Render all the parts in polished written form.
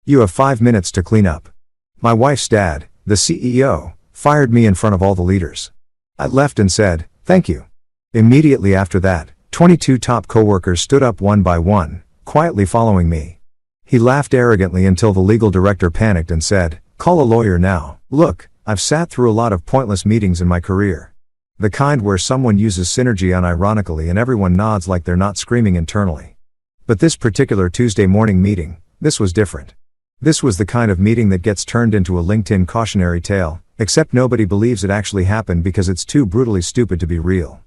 You have 5 minutes to clean up. My wife's dad, the CEO, fired me in front of all the leaders. I left and said, thank you. Immediately after that, 22 top coworkers stood up one by one, quietly following me. He laughed arrogantly until the legal director panicked and said, call a lawyer now. Look, I've sat through a lot of pointless meetings in my career. The kind where someone uses synergy unironically and everyone nods like they're not screaming internally. But this particular Tuesday morning meeting, this was different. This was the kind of meeting that gets turned into a LinkedIn cautionary tale, except nobody believes it actually happened because it's too brutally stupid to be real.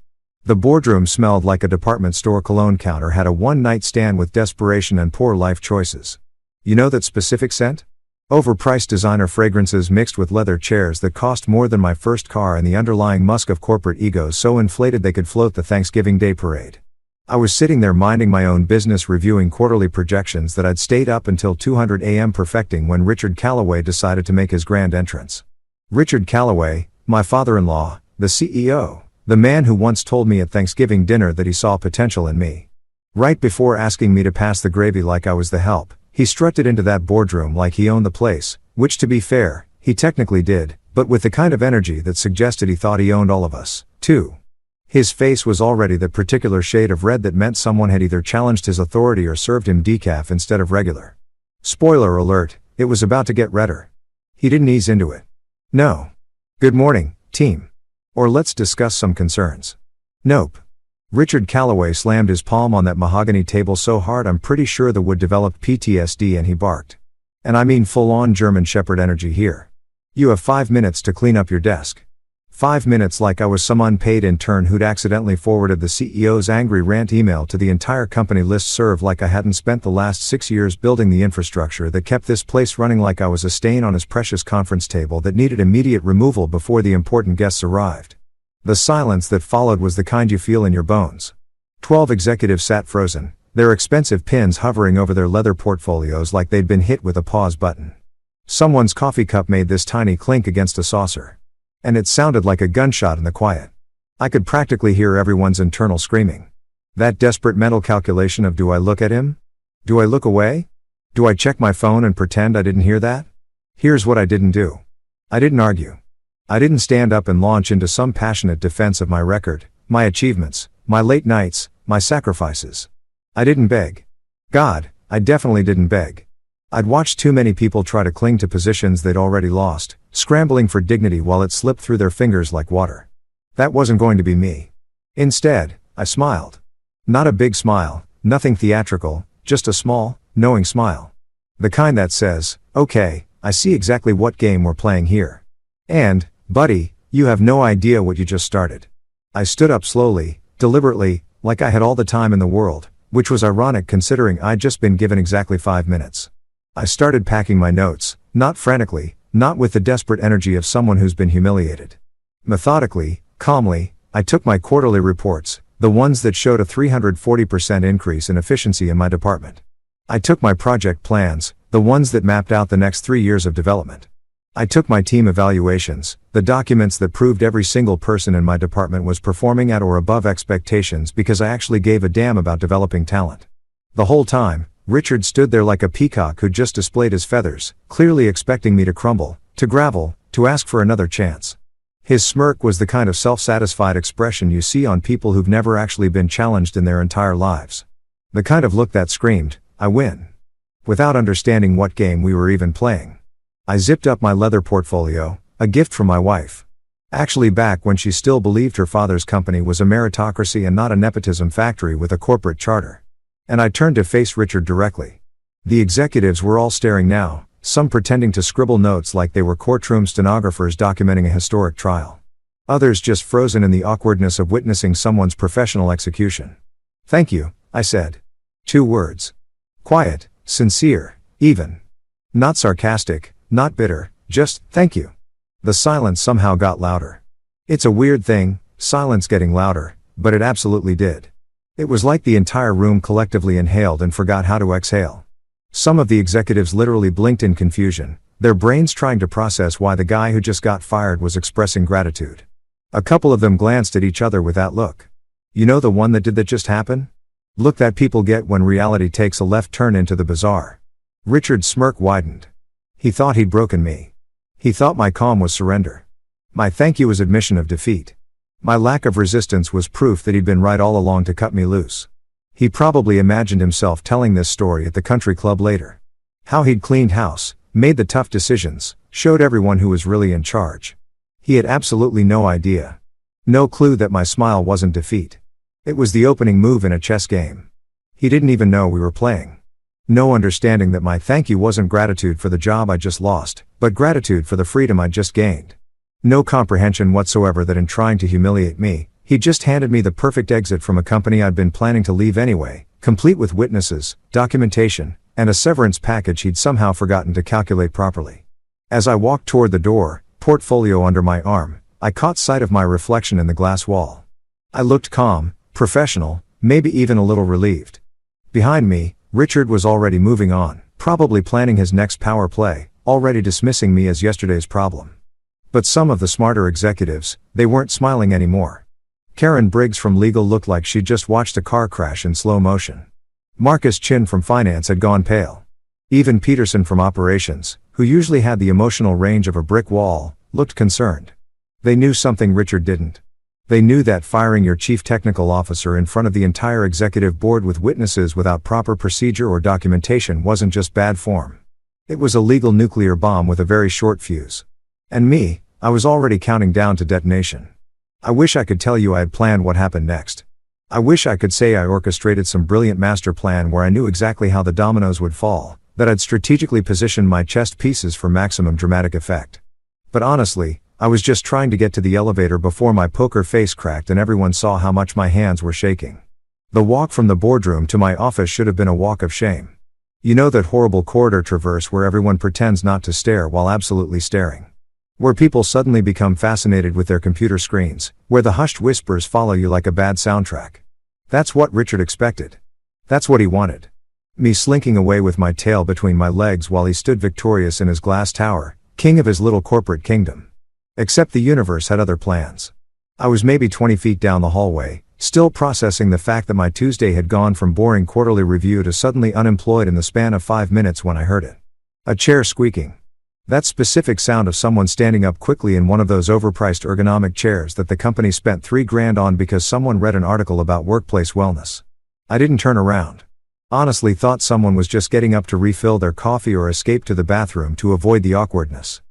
The boardroom smelled like a department store cologne counter had a one-night stand with desperation and poor life choices. You know that specific scent? Overpriced designer fragrances mixed with leather chairs that cost more than my first car and the underlying musk of corporate egos so inflated they could float the Thanksgiving Day parade. I was sitting there minding my own business reviewing quarterly projections that I'd stayed up until 2:00 a.m. perfecting when Richard Calloway decided to make his grand entrance. Richard Calloway, my father-in-law, the CEO. The man who once told me at Thanksgiving dinner that he saw potential in me. Right before asking me to pass the gravy like I was the help, he strutted into that boardroom like he owned the place, which to be fair, he technically did, but with the kind of energy that suggested he thought he owned all of us, too. His face was already that particular shade of red that meant someone had either challenged his authority or served him decaf instead of regular. Spoiler alert, it was about to get redder. He didn't ease into it. No. Good morning, team. Or let's discuss some concerns. Nope. Richard Calloway slammed his palm on that mahogany table so hard I'm pretty sure the wood developed PTSD and he barked. And I mean full-on German Shepherd energy here. You have 5 minutes to clean up your desk. 5 minutes like I was some unpaid intern who'd accidentally forwarded the CEO's angry rant email to the entire company listserv like I hadn't spent the last 6 years building the infrastructure that kept this place running like I was a stain on his precious conference table that needed immediate removal before the important guests arrived. The silence that followed was the kind you feel in your bones. 12 executives sat frozen, their expensive pins hovering over their leather portfolios like they'd been hit with a pause button. Someone's coffee cup made this tiny clink against a saucer. And it sounded like a gunshot in the quiet. I could practically hear everyone's internal screaming. That desperate mental calculation of do I look at him? Do I look away? Do I check my phone and pretend I didn't hear that? Here's what I didn't do. I didn't argue. I didn't stand up and launch into some passionate defense of my record, my achievements, my late nights, my sacrifices. I didn't beg. God, I definitely didn't beg. I'd watched too many people try to cling to positions they'd already lost, scrambling for dignity while it slipped through their fingers like water. That wasn't going to be me. Instead, I smiled. Not a big smile, nothing theatrical, just a small, knowing smile. The kind that says, okay, I see exactly what game we're playing here. And, buddy, you have no idea what you just started. I stood up slowly, deliberately, like I had all the time in the world, which was ironic considering I'd just been given exactly 5 minutes. I started packing my notes, not frantically, not with the desperate energy of someone who's been humiliated. Methodically, calmly, I took my quarterly reports, the ones that showed a 340% increase in efficiency in my department. I took my project plans, the ones that mapped out the next 3 years of development. I took my team evaluations, the documents that proved every single person in my department was performing at or above expectations because I actually gave a damn about developing talent. The whole time, Richard stood there like a peacock who'd just displayed his feathers, clearly expecting me to crumble, to gravel, to ask for another chance. His smirk was the kind of self-satisfied expression you see on people who've never actually been challenged in their entire lives. The kind of look that screamed, I win. Without understanding what game we were even playing. I zipped up my leather portfolio, a gift from my wife. Actually back when she still believed her father's company was a meritocracy and not a nepotism factory with a corporate charter. And I turned to face Richard directly. The executives were all staring now, some pretending to scribble notes like they were courtroom stenographers documenting a historic trial. Others just frozen in the awkwardness of witnessing someone's professional execution. Thank you, I said. 2 words. Quiet, sincere, even. Not sarcastic, not bitter, just, thank you. The silence somehow got louder. It's a weird thing, silence getting louder, but it absolutely did. It was like the entire room collectively inhaled and forgot how to exhale. Some of the executives literally blinked in confusion, their brains trying to process why the guy who just got fired was expressing gratitude. A couple of them glanced at each other with that look. You know the one that did that just happen? Look that people get when reality takes a left turn into the bizarre. Richard's smirk widened. He thought he'd broken me. He thought my calm was surrender. My thank you was admission of defeat. My lack of resistance was proof that he'd been right all along to cut me loose. He probably imagined himself telling this story at the country club later. How he'd cleaned house, made the tough decisions, showed everyone who was really in charge. He had absolutely no idea. No clue that my smile wasn't defeat. It was the opening move in a chess game. He didn't even know we were playing. No understanding that my thank you wasn't gratitude for the job I just lost, but gratitude for the freedom I'd just gained. No comprehension whatsoever that in trying to humiliate me, he just handed me the perfect exit from a company I'd been planning to leave anyway, complete with witnesses, documentation, and a severance package he'd somehow forgotten to calculate properly. As I walked toward the door, portfolio under my arm, I caught sight of my reflection in the glass wall. I looked calm, professional, maybe even a little relieved. Behind me, Richard was already moving on, probably planning his next power play, already dismissing me as yesterday's problem. But some of the smarter executives, they weren't smiling anymore. Karen Briggs from legal looked like she'd just watched a car crash in slow motion. Marcus Chin from finance had gone pale. Even Peterson from operations, who usually had the emotional range of a brick wall, looked concerned. They knew something Richard didn't. They knew that firing your chief technical officer in front of the entire executive board with witnesses without proper procedure or documentation wasn't just bad form. It was a legal nuclear bomb with a very short fuse. And me, I was already counting down to detonation. I wish I could tell you I had planned what happened next. I wish I could say I orchestrated some brilliant master plan where I knew exactly how the dominoes would fall, that I'd strategically positioned my chess pieces for maximum dramatic effect. But honestly, I was just trying to get to the elevator before my poker face cracked and everyone saw how much my hands were shaking. The walk from the boardroom to my office should have been a walk of shame. You know that horrible corridor traverse where everyone pretends not to stare while absolutely staring. Where people suddenly become fascinated with their computer screens, where the hushed whispers follow you like a bad soundtrack. That's what Richard expected. That's what he wanted. Me slinking away with my tail between my legs while he stood victorious in his glass tower, king of his little corporate kingdom. Except the universe had other plans. I was maybe 20 feet down the hallway, still processing the fact that my Tuesday had gone from boring quarterly review to suddenly unemployed in the span of 5 minutes when I heard it. A chair squeaking. That specific sound of someone standing up quickly in one of those overpriced ergonomic chairs that the company spent $3,000 on because someone read an article about workplace wellness. I didn't turn around. Honestly thought someone was just getting up to refill their coffee or escape to the bathroom to avoid the awkwardness.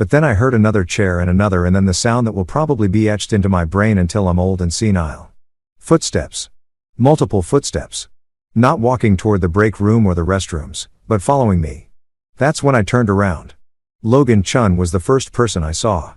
But then I heard another chair and then the sound that will probably be etched into my brain until I'm old and senile. Footsteps. Multiple footsteps. Not walking toward the break room or the restrooms, but following me. That's when I turned around. Logan Chun was the first person I saw.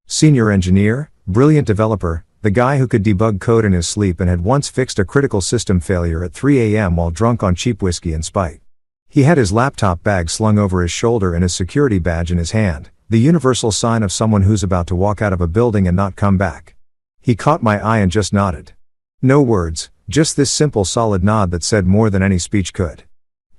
Senior engineer, brilliant developer, the guy who could debug code in his sleep and had once fixed a critical system failure at 3 a.m. while drunk on cheap whiskey and spite. He had his laptop bag slung over his shoulder and his security badge in his hand, the universal sign of someone who's about to walk out of a building and not come back. He caught my eye and just nodded. No words, just this simple solid nod that said more than any speech could.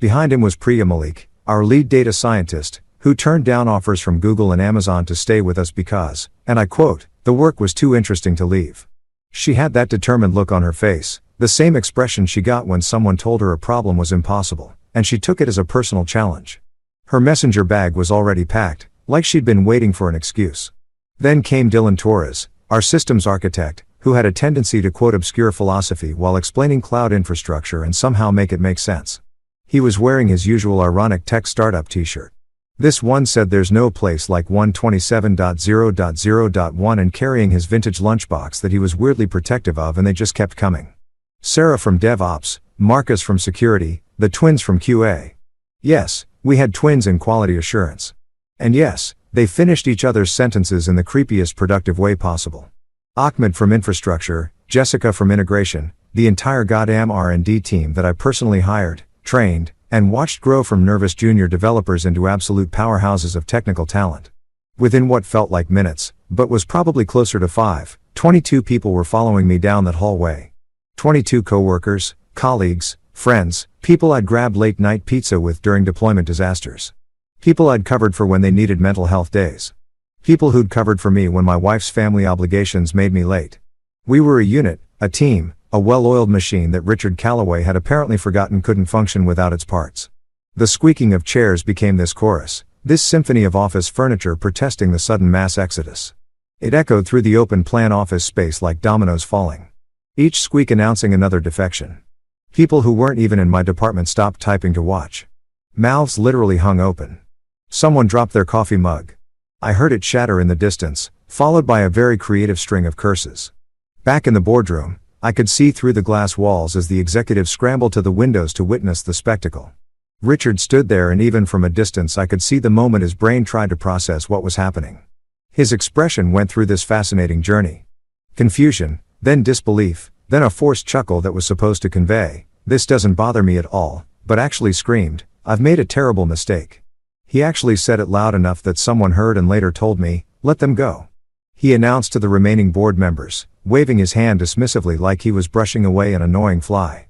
Behind him was Priya Malik, our lead data scientist, who turned down offers from Google and Amazon to stay with us because, and I quote, the work was too interesting to leave. She had that determined look on her face, the same expression she got when someone told her a problem was impossible, and she took it as a personal challenge. Her messenger bag was already packed, like she'd been waiting for an excuse. Then came Dylan Torres, our systems architect, who had a tendency to quote obscure philosophy while explaining cloud infrastructure and somehow make it make sense. He was wearing his usual ironic tech startup t-shirt. This one said there's no place like 127.0.0.1 and carrying his vintage lunchbox that he was weirdly protective of and they just kept coming. Sarah from DevOps, Marcus from security, the twins from QA. Yes, we had twins in quality assurance. And yes, they finished each other's sentences in the creepiest productive way possible. Ahmed from infrastructure, Jessica from integration, the entire goddamn R&D team that I personally hired, trained, and watched grow from nervous junior developers into absolute powerhouses of technical talent. Within what felt like minutes, but was probably closer to 5, 22 people were following me down that hallway. 22 coworkers, colleagues, friends, people I'd grabbed late night pizza with during deployment disasters. People I'd covered for when they needed mental health days. People who'd covered for me when my wife's family obligations made me late. We were a unit, a team, a well-oiled machine that Richard Calloway had apparently forgotten couldn't function without its parts. The squeaking of chairs became this chorus, this symphony of office furniture protesting the sudden mass exodus. It echoed through the open-plan office space like dominoes falling. Each squeak announcing another defection. People who weren't even in my department stopped typing to watch. Mouths literally hung open. Someone dropped their coffee mug. I heard it shatter in the distance, followed by a very creative string of curses. Back in the boardroom, I could see through the glass walls as the executives scrambled to the windows to witness the spectacle. Richard stood there, and even from a distance I could see the moment his brain tried to process what was happening. His expression went through this fascinating journey. Confusion, then disbelief, then a forced chuckle that was supposed to convey, "This doesn't bother me at all," but actually screamed, "I've made a terrible mistake." He actually said it loud enough that someone heard and later told me, "Let them go." He announced to the remaining board members, waving his hand dismissively like he was brushing away an annoying fly.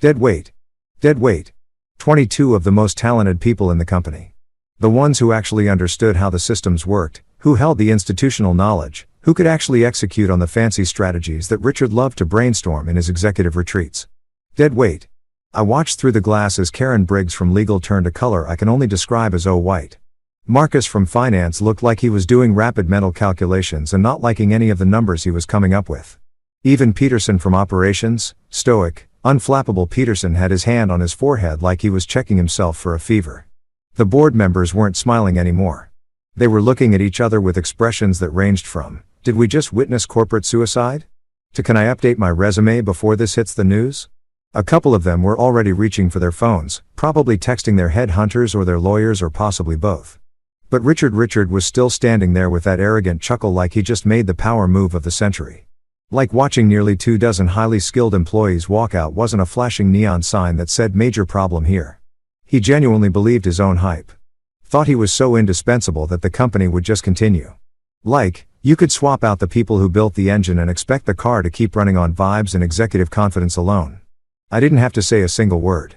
Dead weight. Dead weight. 22 of the most talented people in the company. The ones who actually understood how the systems worked, who held the institutional knowledge, who could actually execute on the fancy strategies that Richard loved to brainstorm in his executive retreats. Dead weight. I watched through the glass as Karen Briggs from legal turned a color I can only describe as white. Marcus from finance looked like he was doing rapid mental calculations and not liking any of the numbers he was coming up with. Even Peterson from operations, stoic, unflappable Peterson, had his hand on his forehead like he was checking himself for a fever. The board members weren't smiling anymore. They were looking at each other with expressions that ranged from, "Did we just witness corporate suicide?" to "Can I update my resume before this hits the news?" A couple of them were already reaching for their phones, probably texting their headhunters or their lawyers or possibly both. But Richard was still standing there with that arrogant chuckle like he just made the power move of the century. Like watching nearly 24 highly skilled employees walk out wasn't a flashing neon sign that said "Major problem here." He genuinely believed his own hype. Thought he was so indispensable that the company would just continue. Like, you could swap out the people who built the engine and expect the car to keep running on vibes and executive confidence alone. I didn't have to say a single word.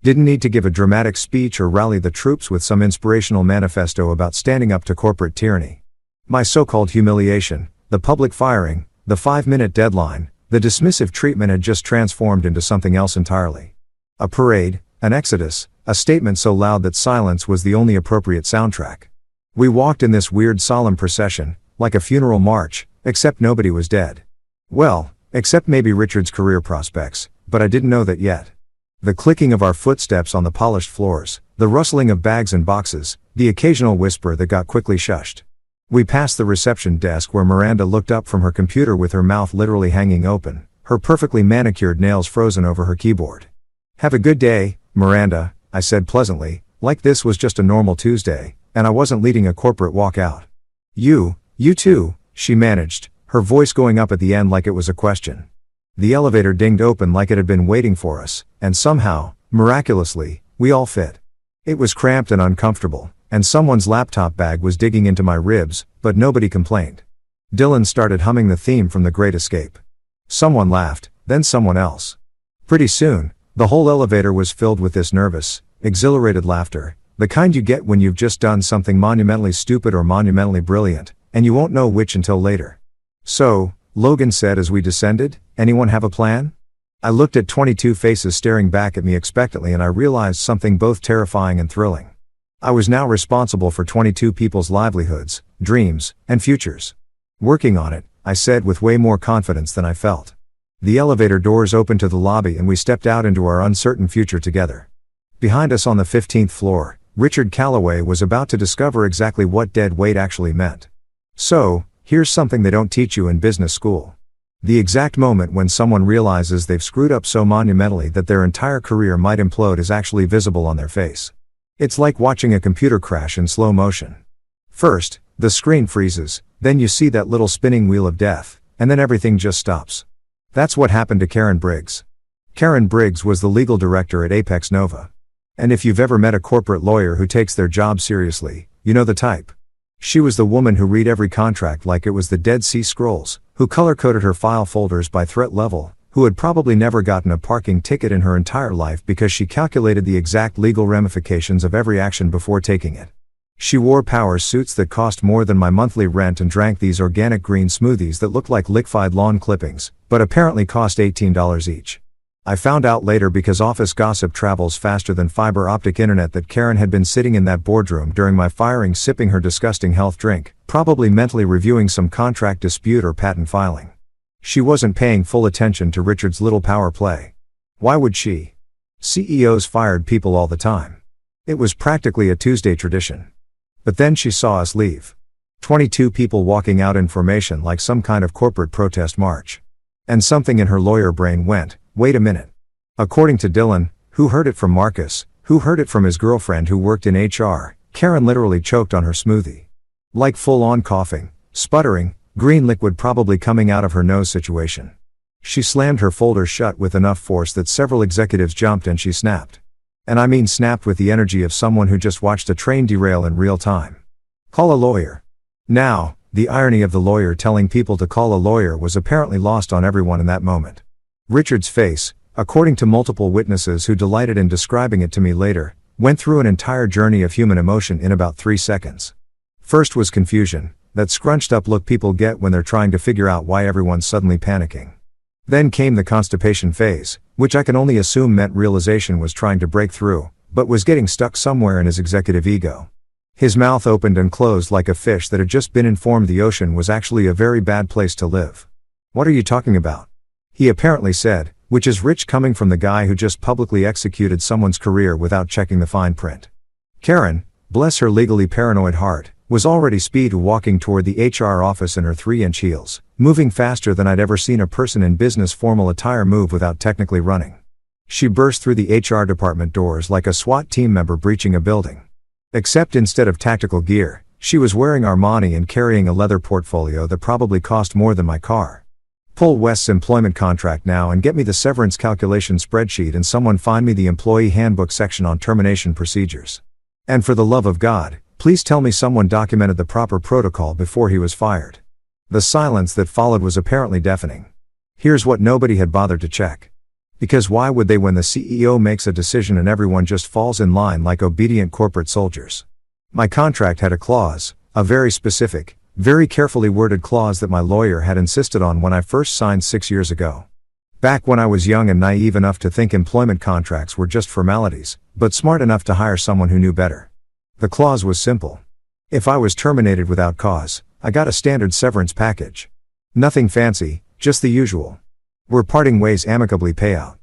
Didn't need to give a dramatic speech or rally the troops with some inspirational manifesto about standing up to corporate tyranny. My so-called humiliation, the public firing, the 5-minute deadline, the dismissive treatment had just transformed into something else entirely. A parade, an exodus, a statement so loud that silence was the only appropriate soundtrack. We walked in this weird solemn procession, like a funeral march, except nobody was dead. Well, except maybe Richard's career prospects, but I didn't know that yet. The clicking of our footsteps on the polished floors, the rustling of bags and boxes, the occasional whisper that got quickly shushed. We passed the reception desk where Miranda looked up from her computer with her mouth literally hanging open, her perfectly manicured nails frozen over her keyboard. "Have a good day, Miranda," I said pleasantly, like this was just a normal Tuesday, and I wasn't leading a corporate walkout. You too," she managed, her voice going up at the end like it was a question. The elevator dinged open like it had been waiting for us, and somehow, miraculously, we all fit. It was cramped and uncomfortable, and someone's laptop bag was digging into my ribs, but nobody complained. Dylan started humming the theme from The Great Escape. Someone laughed, then someone else. Pretty soon, the whole elevator was filled with this nervous, exhilarated laughter, the kind you get when you've just done something monumentally stupid or monumentally brilliant, and you won't know which until later. "So," Logan said as we descended, "anyone have a plan?" I looked at 22 faces staring back at me expectantly, and I realized something both terrifying and thrilling. I was now responsible for 22 people's livelihoods, dreams, and futures. "Working on it," I said with way more confidence than I felt. The elevator doors opened to the lobby and we stepped out into our uncertain future together. Behind us on the 15th floor, Richard Calloway was about to discover exactly what dead weight actually meant. So, here's something they don't teach you in business school. The exact moment when someone realizes they've screwed up so monumentally that their entire career might implode is actually visible on their face. It's like watching a computer crash in slow motion. First, the screen freezes, then you see that little spinning wheel of death, and then everything just stops. That's what happened to Karen Briggs. Karen Briggs was the legal director at Apex Nova. And if you've ever met a corporate lawyer who takes their job seriously, you know the type. She was the woman who read every contract like it was the Dead Sea Scrolls, who color-coded her file folders by threat level, who had probably never gotten a parking ticket in her entire life because she calculated the exact legal ramifications of every action before taking it. She wore power suits that cost more than my monthly rent and drank these organic green smoothies that looked like liquefied lawn clippings, but apparently cost $18 each. I found out later because office gossip travels faster than fiber optic internet that Karen had been sitting in that boardroom during my firing sipping her disgusting health drink, probably mentally reviewing some contract dispute or patent filing. She wasn't paying full attention to Richard's little power play. Why would she? CEOs fired people all the time. It was practically a Tuesday tradition. But then she saw us leave. 22 people walking out in formation like some kind of corporate protest march. And something in her lawyer brain went, wait a minute. According to Dylan, who heard it from Marcus, who heard it from his girlfriend who worked in HR, Karen literally choked on her smoothie. Like full-on coughing, sputtering, green liquid probably coming out of her nose situation. She slammed her folder shut with enough force that several executives jumped and she snapped. And I mean snapped with the energy of someone who just watched a train derail in real time. Call a lawyer. Now, the irony of the lawyer telling people to call a lawyer was apparently lost on everyone in that moment. Richard's face, according to multiple witnesses who delighted in describing it to me later, went through an entire journey of human emotion in about 3 seconds. First was confusion, that scrunched up look people get when they're trying to figure out why everyone's suddenly panicking. Then came the constipation phase, which I can only assume meant realization was trying to break through, but was getting stuck somewhere in his executive ego. His mouth opened and closed like a fish that had just been informed the ocean was actually a very bad place to live. What are you talking about? He apparently said, which is rich coming from the guy who just publicly executed someone's career without checking the fine print. Karen, bless her legally paranoid heart, was already speed walking toward the HR office in her 3-inch heels, moving faster than I'd ever seen a person in business formal attire move without technically running. She burst through the HR department doors like a SWAT team member breaching a building. Except instead of tactical gear, she was wearing Armani and carrying a leather portfolio that probably cost more than my car. Pull Wes's employment contract now and get me the severance calculation spreadsheet and someone find me the employee handbook section on termination procedures. And for the love of God, please tell me someone documented the proper protocol before he was fired. The silence that followed was apparently deafening. Here's what nobody had bothered to check. Because why would they when the CEO makes a decision and everyone just falls in line like obedient corporate soldiers? My contract had a clause, a very specific, very carefully worded clause that my lawyer had insisted on when I first signed 6 years ago. Back when I was young and naive enough to think employment contracts were just formalities, but smart enough to hire someone who knew better. The clause was simple. If I was terminated without cause, I got a standard severance package. Nothing fancy, just the usual. We're parting ways amicably payout.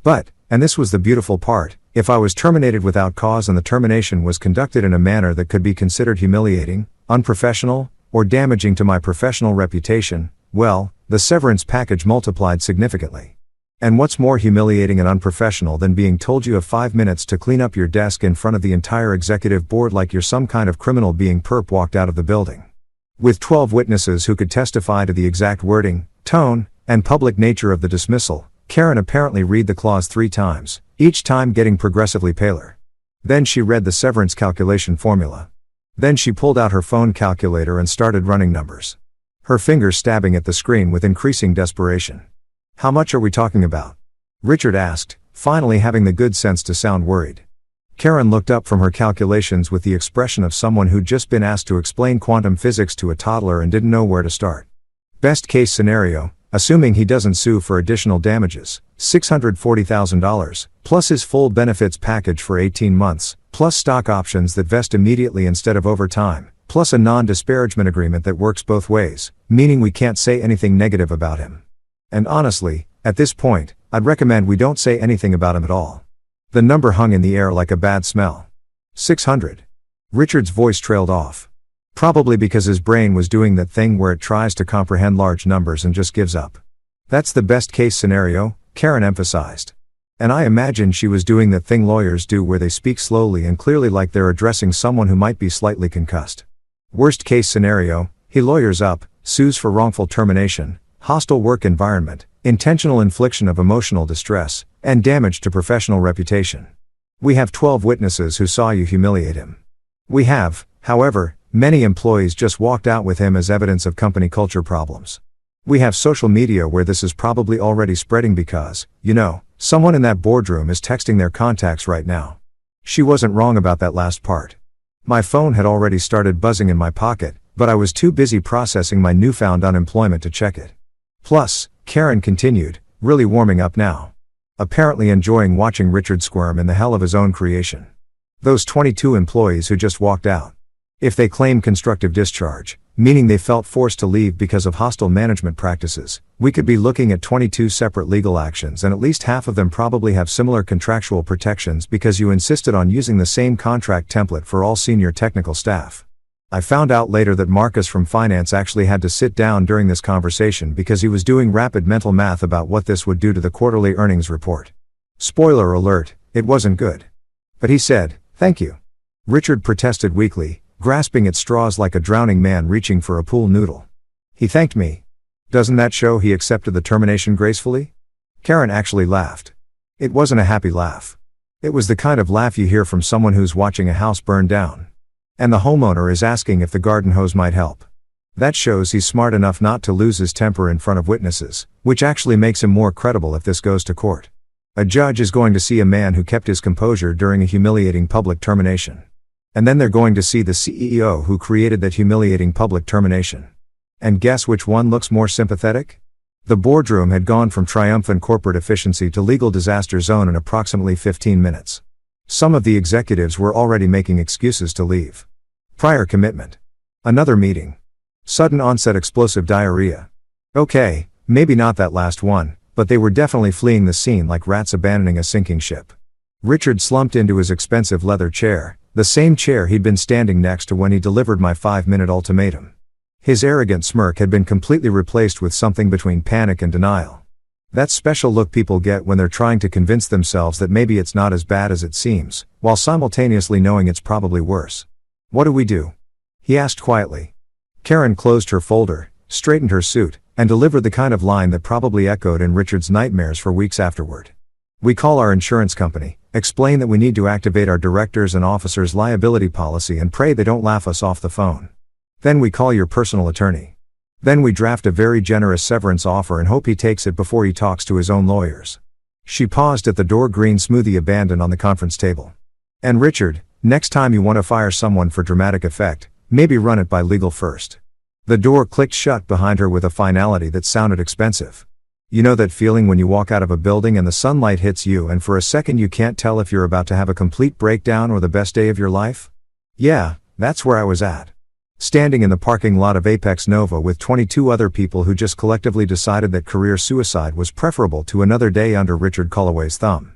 But, and this was the beautiful part, if I was terminated without cause and the termination was conducted in a manner that could be considered humiliating, unprofessional, or damaging to my professional reputation, well, the severance package multiplied significantly. And what's more humiliating and unprofessional than being told you have 5 minutes to clean up your desk in front of the entire executive board like you're some kind of criminal being perp walked out of the building? With 12 witnesses who could testify to the exact wording, tone, and public nature of the dismissal, Karen apparently read the clause 3 times, each time getting progressively paler. Then she read the severance calculation formula. Then she pulled out her phone calculator and started running numbers. Her fingers stabbing at the screen with increasing desperation. How much are we talking about? Richard asked, finally having the good sense to sound worried. Karen looked up from her calculations with the expression of someone who'd just been asked to explain quantum physics to a toddler and didn't know where to start. Best case scenario, assuming he doesn't sue for additional damages, $640,000, plus his full benefits package for 18 months, plus stock options that vest immediately instead of over time, plus a non-disparagement agreement that works both ways, meaning we can't say anything negative about him. And honestly, at this point, I'd recommend we don't say anything about him at all. The number hung in the air like a bad smell. 600. Richard's voice trailed off. Probably because his brain was doing that thing where it tries to comprehend large numbers and just gives up. That's the best case scenario, Karen emphasized. And I imagine she was doing that thing lawyers do where they speak slowly and clearly like they're addressing someone who might be slightly concussed. Worst case scenario, he lawyers up, sues for wrongful termination, hostile work environment, intentional infliction of emotional distress, and damage to professional reputation. We have 12 witnesses who saw you humiliate him. We have, however, many employees just walked out with him as evidence of company culture problems. We have social media where this is probably already spreading because, someone in that boardroom is texting their contacts right now. She wasn't wrong about that last part. My phone had already started buzzing in my pocket, but I was too busy processing my newfound unemployment to check it. Plus, Karen continued, really warming up now. apparently enjoying watching Richard squirm in the hell of his own creation. Those 22 employees who just walked out. If they claim constructive discharge, meaning they felt forced to leave because of hostile management practices, we could be looking at 22 separate legal actions, and at least half of them probably have similar contractual protections because you insisted on using the same contract template for all senior technical staff. I found out later that Marcus from finance actually had to sit down during this conversation because he was doing rapid mental math about what this would do to the quarterly earnings report. Spoiler alert, it wasn't good. But he said, "Thank you." Richard protested weakly, grasping at straws like a drowning man reaching for a pool noodle. "He thanked me. Doesn't that show he accepted the termination gracefully?" Karen actually laughed. It wasn't a happy laugh. It was the kind of laugh you hear from someone who's watching a house burn down. And the homeowner is asking if the garden hose might help. That shows he's smart enough not to lose his temper in front of witnesses, which actually makes him more credible if this goes to court. A judge is going to see a man who kept his composure during a humiliating public termination. And then they're going to see the CEO who created that humiliating public termination. And guess which one looks more sympathetic? The boardroom had gone from triumphant corporate efficiency to legal disaster zone in approximately 15 minutes. Some of the executives were already making excuses to leave. Prior commitment. Another meeting. Sudden onset explosive diarrhea. Okay, maybe not that last one, but they were definitely fleeing the scene like rats abandoning a sinking ship. Richard slumped into his expensive leather chair, the same chair he'd been standing next to when he delivered my 5-minute ultimatum. His arrogant smirk had been completely replaced with something between panic and denial. That special look people get when they're trying to convince themselves that maybe it's not as bad as it seems, while simultaneously knowing it's probably worse. "What do we do?" he asked quietly. Karen closed her folder, straightened her suit, and delivered the kind of line that probably echoed in Richard's nightmares for weeks afterward. "We call our insurance company, explain that we need to activate our directors' and officers' liability policy and pray they don't laugh us off the phone. Then we call your personal attorney. Then we draft a very generous severance offer and hope he takes it before he talks to his own lawyers." She paused at the door, green smoothie abandoned on the conference table. "And Richard, next time you want to fire someone for dramatic effect, maybe run it by legal first." The door clicked shut behind her with a finality that sounded expensive. You know that feeling when you walk out of a building and the sunlight hits you and for a second you can't tell if you're about to have a complete breakdown or the best day of your life? Yeah, that's where I was at. Standing in the parking lot of Apex Nova with 22 other people who just collectively decided that career suicide was preferable to another day under Richard Culloway's thumb.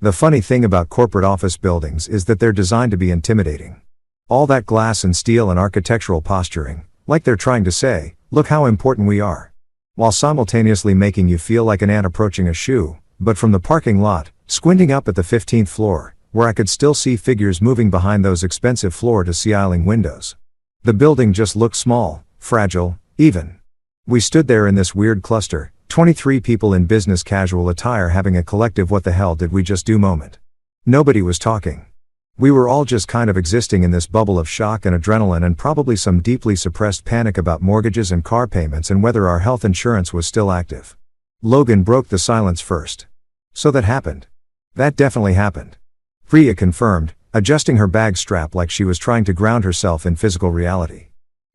The funny thing about corporate office buildings is that they're designed to be intimidating. All that glass and steel and architectural posturing, like they're trying to say, "Look how important we are," while simultaneously making you feel like an ant approaching a shoe. But from the parking lot, squinting up at the 15th floor, where I could still see figures moving behind those expensive floor-to-ceiling windows. The building just looked small, fragile, even. We stood there in this weird cluster, 23 people in business casual attire having a collective "what the hell did we just do" moment. Nobody was talking. We were all just kind of existing in this bubble of shock and adrenaline and probably some deeply suppressed panic about mortgages and car payments and whether our health insurance was still active. Logan broke the silence first. "So that happened?" "That definitely happened," Priya confirmed, adjusting her bag strap like she was trying to ground herself in physical reality.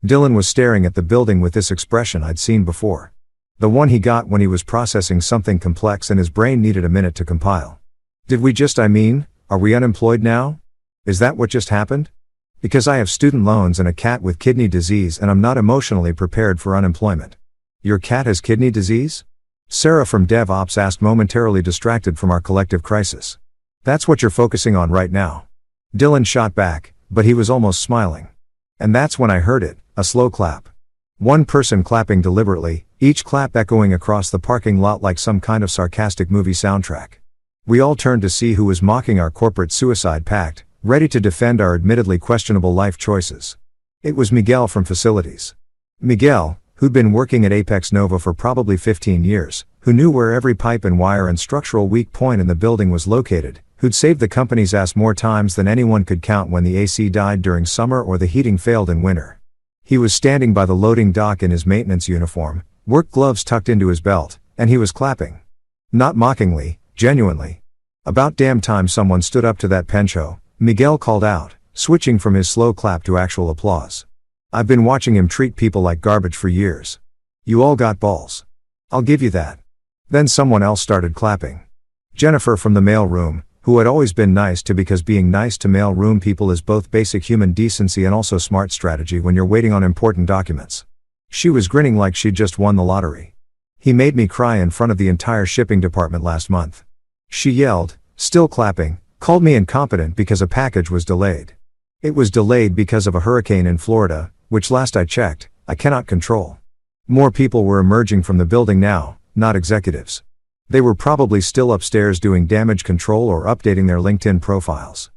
Dylan was staring at the building with this expression I'd seen before. The one he got when he was processing something complex and his brain needed a minute to compile. "Did we just, are we unemployed now? Is that what just happened? Because I have student loans and a cat with kidney disease and I'm not emotionally prepared for unemployment." "Your cat has kidney disease?" Sarah from DevOps asked, momentarily distracted from our collective crisis. "That's what you're focusing on right now?" Dylan shot back, but he was almost smiling. And that's when I heard it, a slow clap. One person clapping deliberately, each clap echoing across the parking lot like some kind of sarcastic movie soundtrack. We all turned to see who was mocking our corporate suicide pact, ready to defend our admittedly questionable life choices. It was Miguel from facilities. Miguel, who'd been working at Apex Nova for probably 15 years, who knew where every pipe and wire and structural weak point in the building was located, who'd saved the company's ass more times than anyone could count when the AC died during summer or the heating failed in winter. He was standing by the loading dock in his maintenance uniform, work gloves tucked into his belt, and he was clapping. Not mockingly, genuinely. "About damn time someone stood up to that pencho," Miguel called out, switching from his slow clap to actual applause. "I've been watching him treat people like garbage for years. You all got balls. I'll give you that." Then someone else started clapping. Jennifer from the mail room, who had always been nice to because being nice to mail room people is both basic human decency and also smart strategy when you're waiting on important documents. She was grinning like she'd just won the lottery. He made me cry in front of the entire shipping department last month. She yelled, still clapping, called me incompetent because a package was delayed. It was delayed because of a hurricane in Florida, which last I checked, I cannot control. More people were emerging from the building now, not executives. They were probably still upstairs doing damage control or updating their LinkedIn profiles.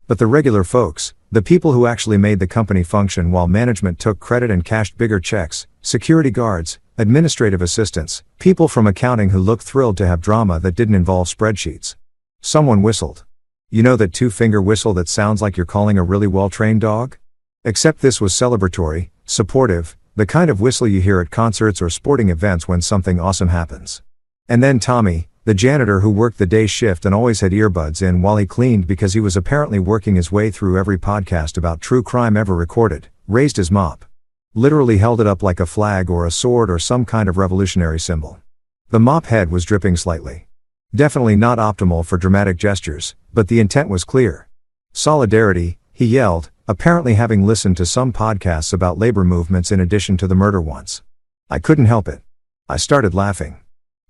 But the regular folks, the people who actually made the company function while management took credit and cashed bigger checks, security guards, administrative assistants, people from accounting who looked thrilled to have drama that didn't involve spreadsheets. Someone whistled. You know that two-finger whistle that sounds like you're calling a really well-trained dog? Except this was celebratory, supportive, the kind of whistle you hear at concerts or sporting events when something awesome happens. And then Tommy, the janitor who worked the day shift and always had earbuds in while he cleaned because he was apparently working his way through every podcast about true crime ever recorded, raised his mop. Literally held it up like a flag or a sword or some kind of revolutionary symbol. The mop head was dripping slightly. Definitely not optimal for dramatic gestures, but the intent was clear. Solidarity, he yelled, apparently having listened to some podcasts about labor movements in addition to the murder ones. I couldn't help it. I started laughing.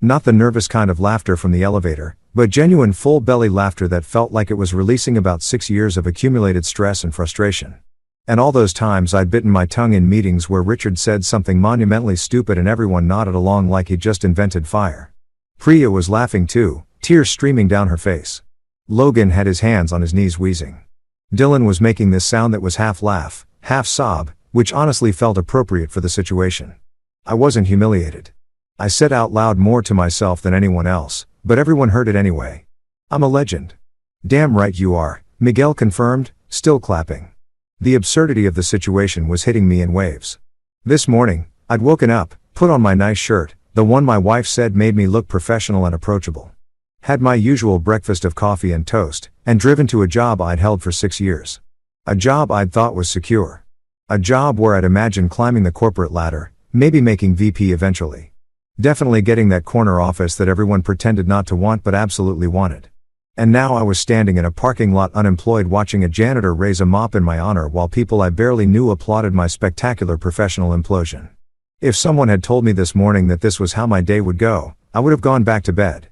Not the nervous kind of laughter from the elevator, but genuine full-belly laughter that felt like it was releasing about 6 years of accumulated stress and frustration. And all those times I'd bitten my tongue in meetings where Richard said something monumentally stupid and everyone nodded along like he'd just invented fire. Priya was laughing too, tears streaming down her face. Logan had his hands on his knees wheezing. Dylan was making this sound that was half laugh, half sob, which honestly felt appropriate for the situation. I wasn't humiliated. I said out loud more to myself than anyone else, but everyone heard it anyway. I'm a legend. Damn right you are, Miguel confirmed, still clapping. The absurdity of the situation was hitting me in waves. This morning, I'd woken up, put on my nice shirt, the one my wife said made me look professional and approachable. Had my usual breakfast of coffee and toast, and driven to a job I'd held for 6 years. A job I'd thought was secure. A job where I'd imagined climbing the corporate ladder, maybe making VP eventually. Definitely getting that corner office that everyone pretended not to want but absolutely wanted. And now I was standing in a parking lot unemployed watching a janitor raise a mop in my honor while people I barely knew applauded my spectacular professional implosion. If someone had told me this morning that this was how my day would go, I would have gone back to bed.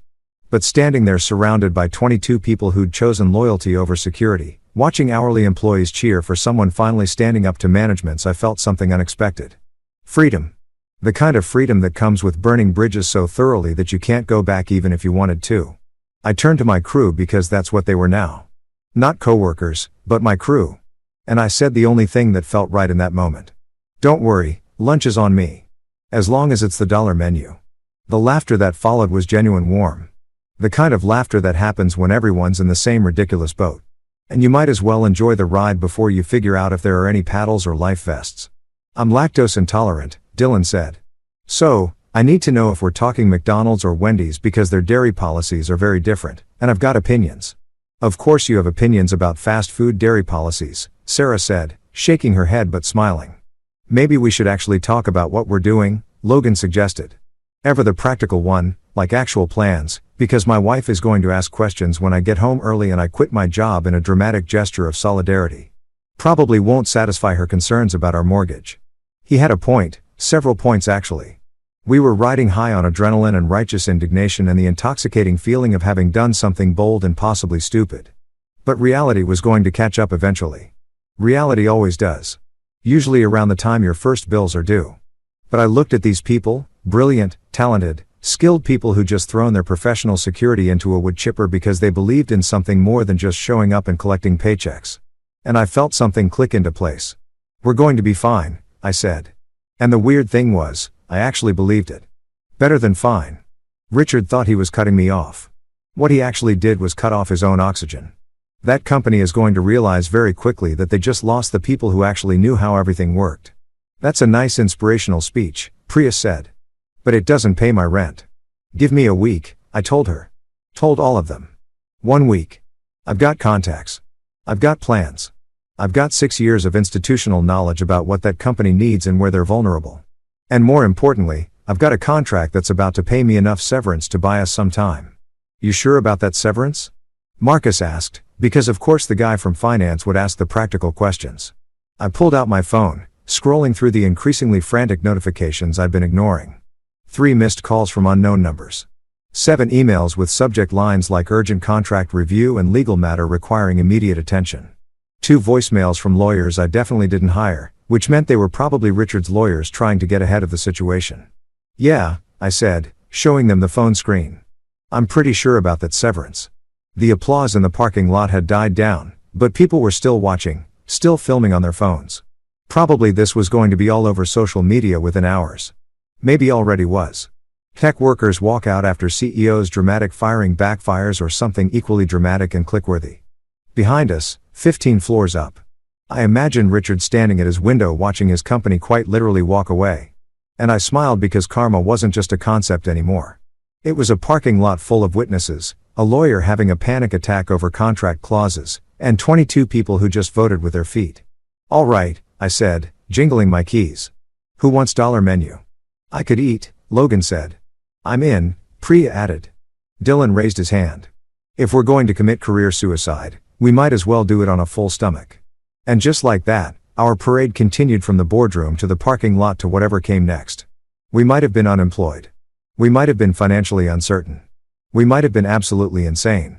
But standing there surrounded by 22 people who'd chosen loyalty over security, watching hourly employees cheer for someone finally standing up to managements, I felt something unexpected. Freedom. The kind of freedom that comes with burning bridges so thoroughly that you can't go back even if you wanted to. I turned to my crew because that's what they were now. Not coworkers, but my crew. And I said the only thing that felt right in that moment. Don't worry, lunch is on me. As long as it's the dollar menu. The laughter that followed was genuine warm. The kind of laughter that happens when everyone's in the same ridiculous boat. And you might as well enjoy the ride before you figure out if there are any paddles or life vests. I'm lactose intolerant, Dylan said. So, I need to know if we're talking McDonald's or Wendy's because their dairy policies are very different, and I've got opinions. Of course you have opinions about fast food dairy policies, Sarah said, shaking her head but smiling. Maybe we should actually talk about what we're doing, Logan suggested. Ever the practical one, like actual plans, because my wife is going to ask questions when I get home early and I quit my job in a dramatic gesture of solidarity. Probably won't satisfy her concerns about our mortgage. He had a point, several points actually. We were riding high on adrenaline and righteous indignation and the intoxicating feeling of having done something bold and possibly stupid. But reality was going to catch up eventually. Reality always does. Usually around the time your first bills are due. But I looked at these people, brilliant, talented, skilled people who just thrown their professional security into a wood chipper because they believed in something more than just showing up and collecting paychecks. And I felt something click into place. We're going to be fine, I said. And the weird thing was, I actually believed it. Better than fine. Richard thought he was cutting me off. What he actually did was cut off his own oxygen. That company is going to realize very quickly that they just lost the people who actually knew how everything worked. That's a nice inspirational speech, Priya said. But it doesn't pay my rent. Give me a week, I told her. Told all of them. 1 week. I've got contacts. I've got plans. I've got 6 years of institutional knowledge about what that company needs and where they're vulnerable. And more importantly, I've got a contract that's about to pay me enough severance to buy us some time. You sure about that severance? Marcus asked, because of course the guy from finance would ask the practical questions. I pulled out my phone, scrolling through the increasingly frantic notifications I'd been ignoring. 3 missed calls from unknown numbers. 7 emails with subject lines like urgent contract review and legal matter requiring immediate attention. 2 voicemails from lawyers I definitely didn't hire, which meant they were probably Richard's lawyers trying to get ahead of the situation. Yeah, I said, showing them the phone screen. I'm pretty sure about that severance. The applause in the parking lot had died down, but people were still watching, still filming on their phones. Probably this was going to be all over social media within hours. Maybe already was. Tech workers walk out after CEO's dramatic firing backfires or something equally dramatic and clickworthy. Behind us, 15 floors up. I imagined Richard standing at his window watching his company quite literally walk away. And I smiled because karma wasn't just a concept anymore. It was a parking lot full of witnesses, a lawyer having a panic attack over contract clauses, and 22 people who just voted with their feet. All right, I said, jingling my keys. Who wants dollar menu? I could eat, Logan said. I'm in, Priya added. Dylan raised his hand. If we're going to commit career suicide, we might as well do it on a full stomach. And just like that, our parade continued from the boardroom to the parking lot to whatever came next. We might have been unemployed. We might have been financially uncertain. We might have been absolutely insane.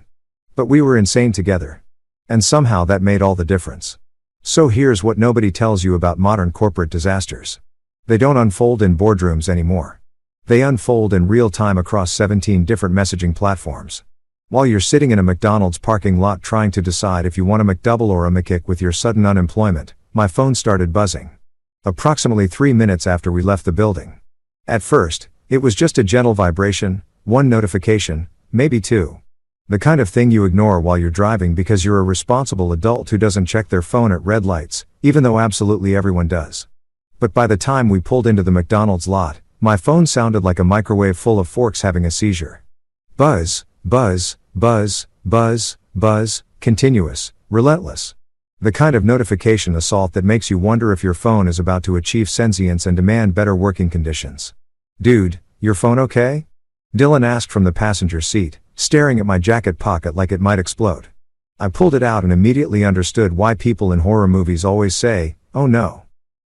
But we were insane together. And somehow that made all the difference. So here's what nobody tells you about modern corporate disasters. They don't unfold in boardrooms anymore. They unfold in real time across 17 different messaging platforms. While you're sitting in a McDonald's parking lot trying to decide if you want a McDouble or a McKick with your sudden unemployment, my phone started buzzing. Approximately 3 minutes after we left the building. At first, it was just a gentle vibration, 1 notification, maybe 2. The kind of thing you ignore while you're driving because you're a responsible adult who doesn't check their phone at red lights, even though absolutely everyone does. But by the time we pulled into the McDonald's lot, my phone sounded like a microwave full of forks having a seizure. Buzz, buzz, buzz, buzz, buzz, continuous, relentless. The kind of notification assault that makes you wonder if your phone is about to achieve sentience and demand better working conditions. Dude, your phone okay? Dylan asked from the passenger seat, staring at my jacket pocket like it might explode. I pulled it out and immediately understood why people in horror movies always say, "Oh no."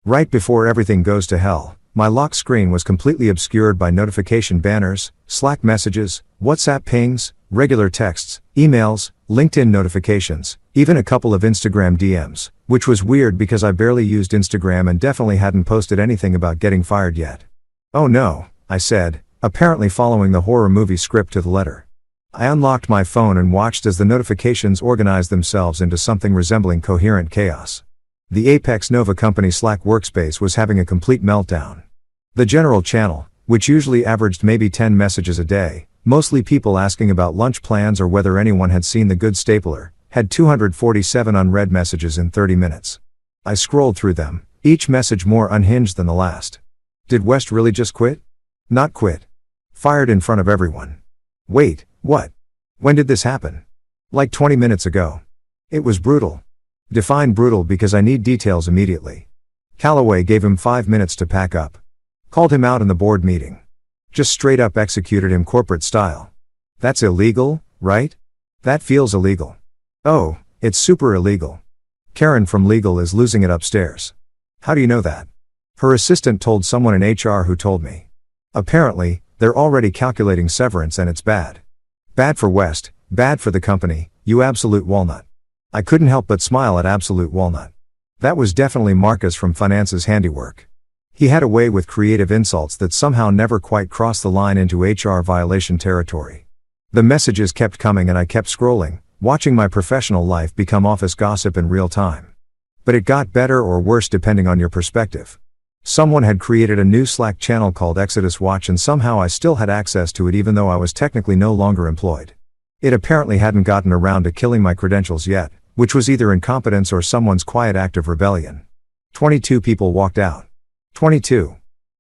Right before everything goes to hell, my lock screen was completely obscured by notification banners, Slack messages, WhatsApp pings, regular texts, emails, LinkedIn notifications, even a couple of Instagram DMs, which was weird because I barely used Instagram and definitely hadn't posted anything about getting fired yet. Oh no, I said, apparently following the horror movie script to the letter. I unlocked my phone and watched as the notifications organized themselves into something resembling coherent chaos. The Apex Nova Company Slack workspace was having a complete meltdown. The general channel, which usually averaged maybe 10 messages a day, mostly people asking about lunch plans or whether anyone had seen The Good Stapler, had 247 unread messages in 30 minutes. I scrolled through them, each message more unhinged than the last. Did West really just quit? Not quit. Fired in front of everyone. Wait, what? When did this happen? Like 20 minutes ago. It was brutal. Define brutal because I need details immediately. Calloway gave him 5 minutes to pack up. Called him out in the board meeting. Just straight up executed him corporate style. That's illegal, right? That feels illegal. Oh, it's super illegal. Karen from legal is losing it upstairs. How do you know that? Her assistant told someone in HR who told me. Apparently, they're already calculating severance and it's bad. Bad for West, bad for the company, you absolute walnut. I couldn't help but smile at absolute walnut. That was definitely Marcus from finance's handiwork. He had a way with creative insults that somehow never quite crossed the line into HR violation territory. The messages kept coming and I kept scrolling, watching my professional life become office gossip in real time. But it got better or worse depending on your perspective. Someone had created a new Slack channel called Exodus Watch and somehow I still had access to it even though I was technically no longer employed. It apparently hadn't gotten around to killing my credentials yet, which was either incompetence or someone's quiet act of rebellion. 22 people walked out. 22.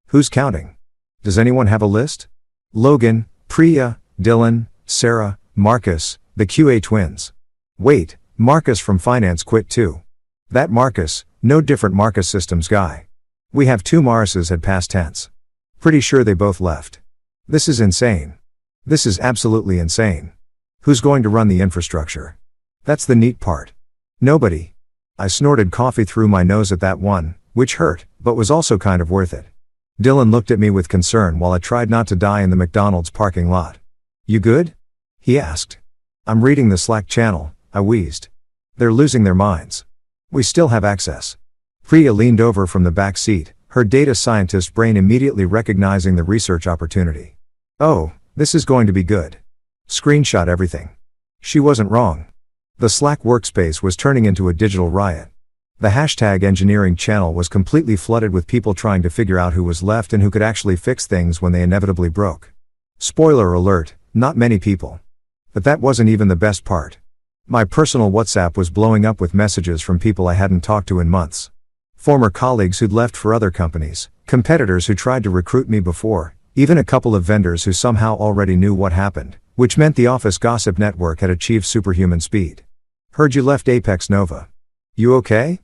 Who's counting? Does anyone have a list? Logan, Priya, Dylan, Sarah, Marcus, the QA twins. Wait, Marcus from finance quit too. That Marcus, no different Marcus systems guy. We have 2 Morrises at past tense. Pretty sure they both left. This is insane. This is absolutely insane. Who's going to run the infrastructure? That's the neat part. Nobody. I snorted coffee through my nose at that one, which hurt, but was also kind of worth it. Dylan looked at me with concern while I tried not to die in the McDonald's parking lot. You good? He asked. I'm reading the Slack channel, I wheezed. They're losing their minds. We still have access. Priya leaned over from the back seat, her data scientist brain immediately recognizing the research opportunity. Oh, this is going to be good. Screenshot everything. She wasn't wrong. The Slack workspace was turning into a digital riot. The hashtag engineering channel was completely flooded with people trying to figure out who was left and who could actually fix things when they inevitably broke. Spoiler alert, not many people. But that wasn't even the best part. My personal WhatsApp was blowing up with messages from people I hadn't talked to in months. Former colleagues who'd left for other companies, competitors who tried to recruit me before, even a couple of vendors who somehow already knew what happened, which meant the office gossip network had achieved superhuman speed. Heard you left Apex Nova. You okay?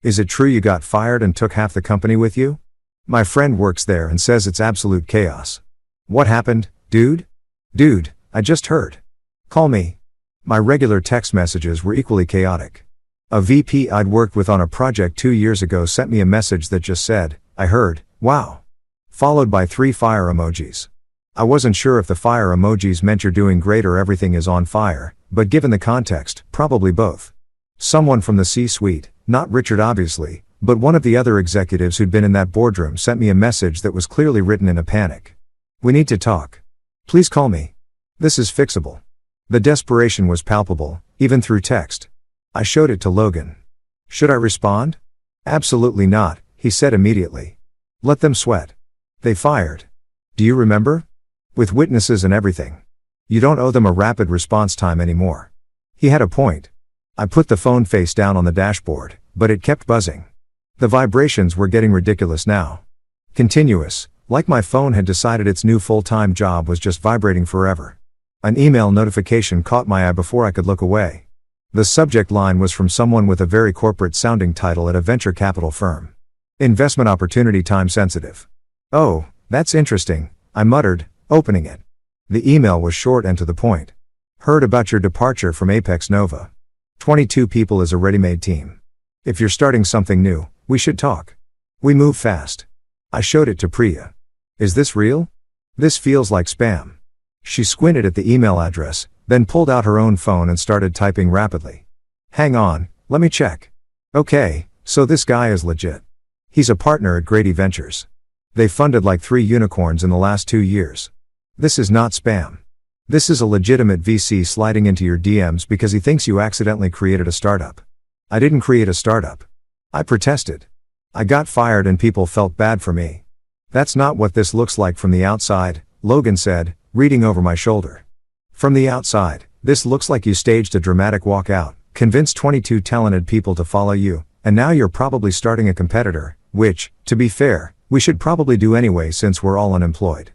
Is it true you got fired and took half the company with you? My friend works there and says it's absolute chaos. What happened, dude? Dude, I just heard. Call me. My regular text messages were equally chaotic. A VP I'd worked with on a project 2 years ago sent me a message that just said, I heard, wow. Followed by 3 fire emojis. I wasn't sure if the fire emojis meant you're doing great or everything is on fire, but given the context, probably both. Someone from the C-suite, not Richard obviously, but one of the other executives who'd been in that boardroom sent me a message that was clearly written in a panic. We need to talk. Please call me. This is fixable. The desperation was palpable, even through text. I showed it to Logan. Should I respond? Absolutely not, he said immediately. Let them sweat. They fired. Do you remember? With witnesses and everything. You don't owe them a rapid response time anymore. He had a point. I put the phone face down on the dashboard, but it kept buzzing. The vibrations were getting ridiculous now. Continuous, like my phone had decided its new full-time job was just vibrating forever. An email notification caught my eye before I could look away. The subject line was from someone with a very corporate-sounding title at a venture capital firm. Investment opportunity time sensitive. Oh, that's interesting, I muttered, opening it. The email was short and to the point. Heard about your departure from Apex Nova. 22 people is a ready-made team. If you're starting something new, we should talk. We move fast. I showed it to Priya. Is this real? This feels like spam. She squinted at the email address, then pulled out her own phone and started typing rapidly. Hang on, let me check. Okay, so this guy is legit. He's a partner at Grady Ventures. They funded like 3 unicorns in the last 2 years. This is not spam. This is a legitimate VC sliding into your DMs because he thinks you accidentally created a startup. I didn't create a startup. I protested. I got fired and people felt bad for me. That's not what this looks like from the outside, Logan said, reading over my shoulder. From the outside, this looks like you staged a dramatic walkout, convinced 22 talented people to follow you, and now you're probably starting a competitor, which, to be fair, we should probably do anyway since we're all unemployed.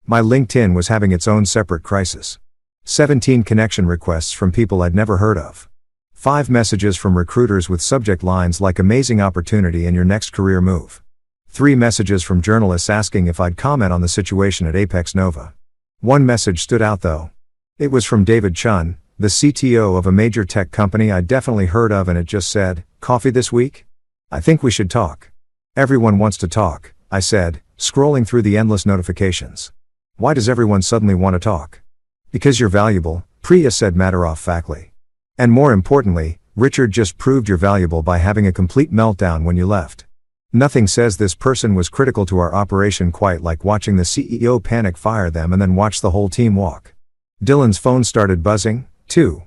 My LinkedIn was having its own separate crisis. 17 connection requests from people I'd never heard of. 5 messages from recruiters with subject lines like amazing opportunity and your next career move. 3 messages from journalists asking if I'd comment on the situation at Apex Nova. 1 message stood out though. It was from David Chun, the CTO of a major tech company I'd definitely heard of, and it just said, "Coffee this week? I think we should talk." Everyone wants to talk, I said, scrolling through the endless notifications. Why does everyone suddenly want to talk? Because you're valuable, Priya said matter-of-factly. And more importantly, Richard just proved you're valuable by having a complete meltdown when you left. Nothing says this person was critical to our operation quite like watching the CEO panic fire them and then watch the whole team walk. Dylan's phone started buzzing, too.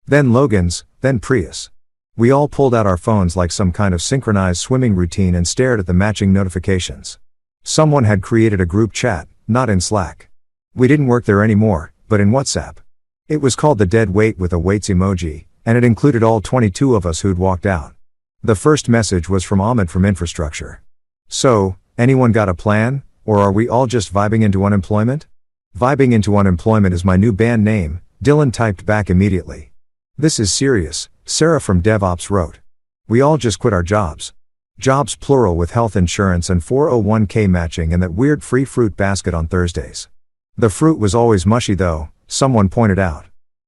Then Logan's, then Priya's. We all pulled out our phones like some kind of synchronized swimming routine and stared at the matching notifications. Someone had created a group chat, not in Slack. We didn't work there anymore, but in WhatsApp. It was called the dead weight with a weights emoji, and it included all 22 of us who'd walked out. The first message was from Ahmed from infrastructure. So, anyone got a plan, or are we all just vibing into unemployment? Vibing into unemployment is my new band name, Dylan typed back immediately. This is serious, Sarah from DevOps wrote. We all just quit our jobs. Jobs plural with health insurance and 401k matching and that weird free fruit basket on Thursdays. The fruit was always mushy though, someone pointed out.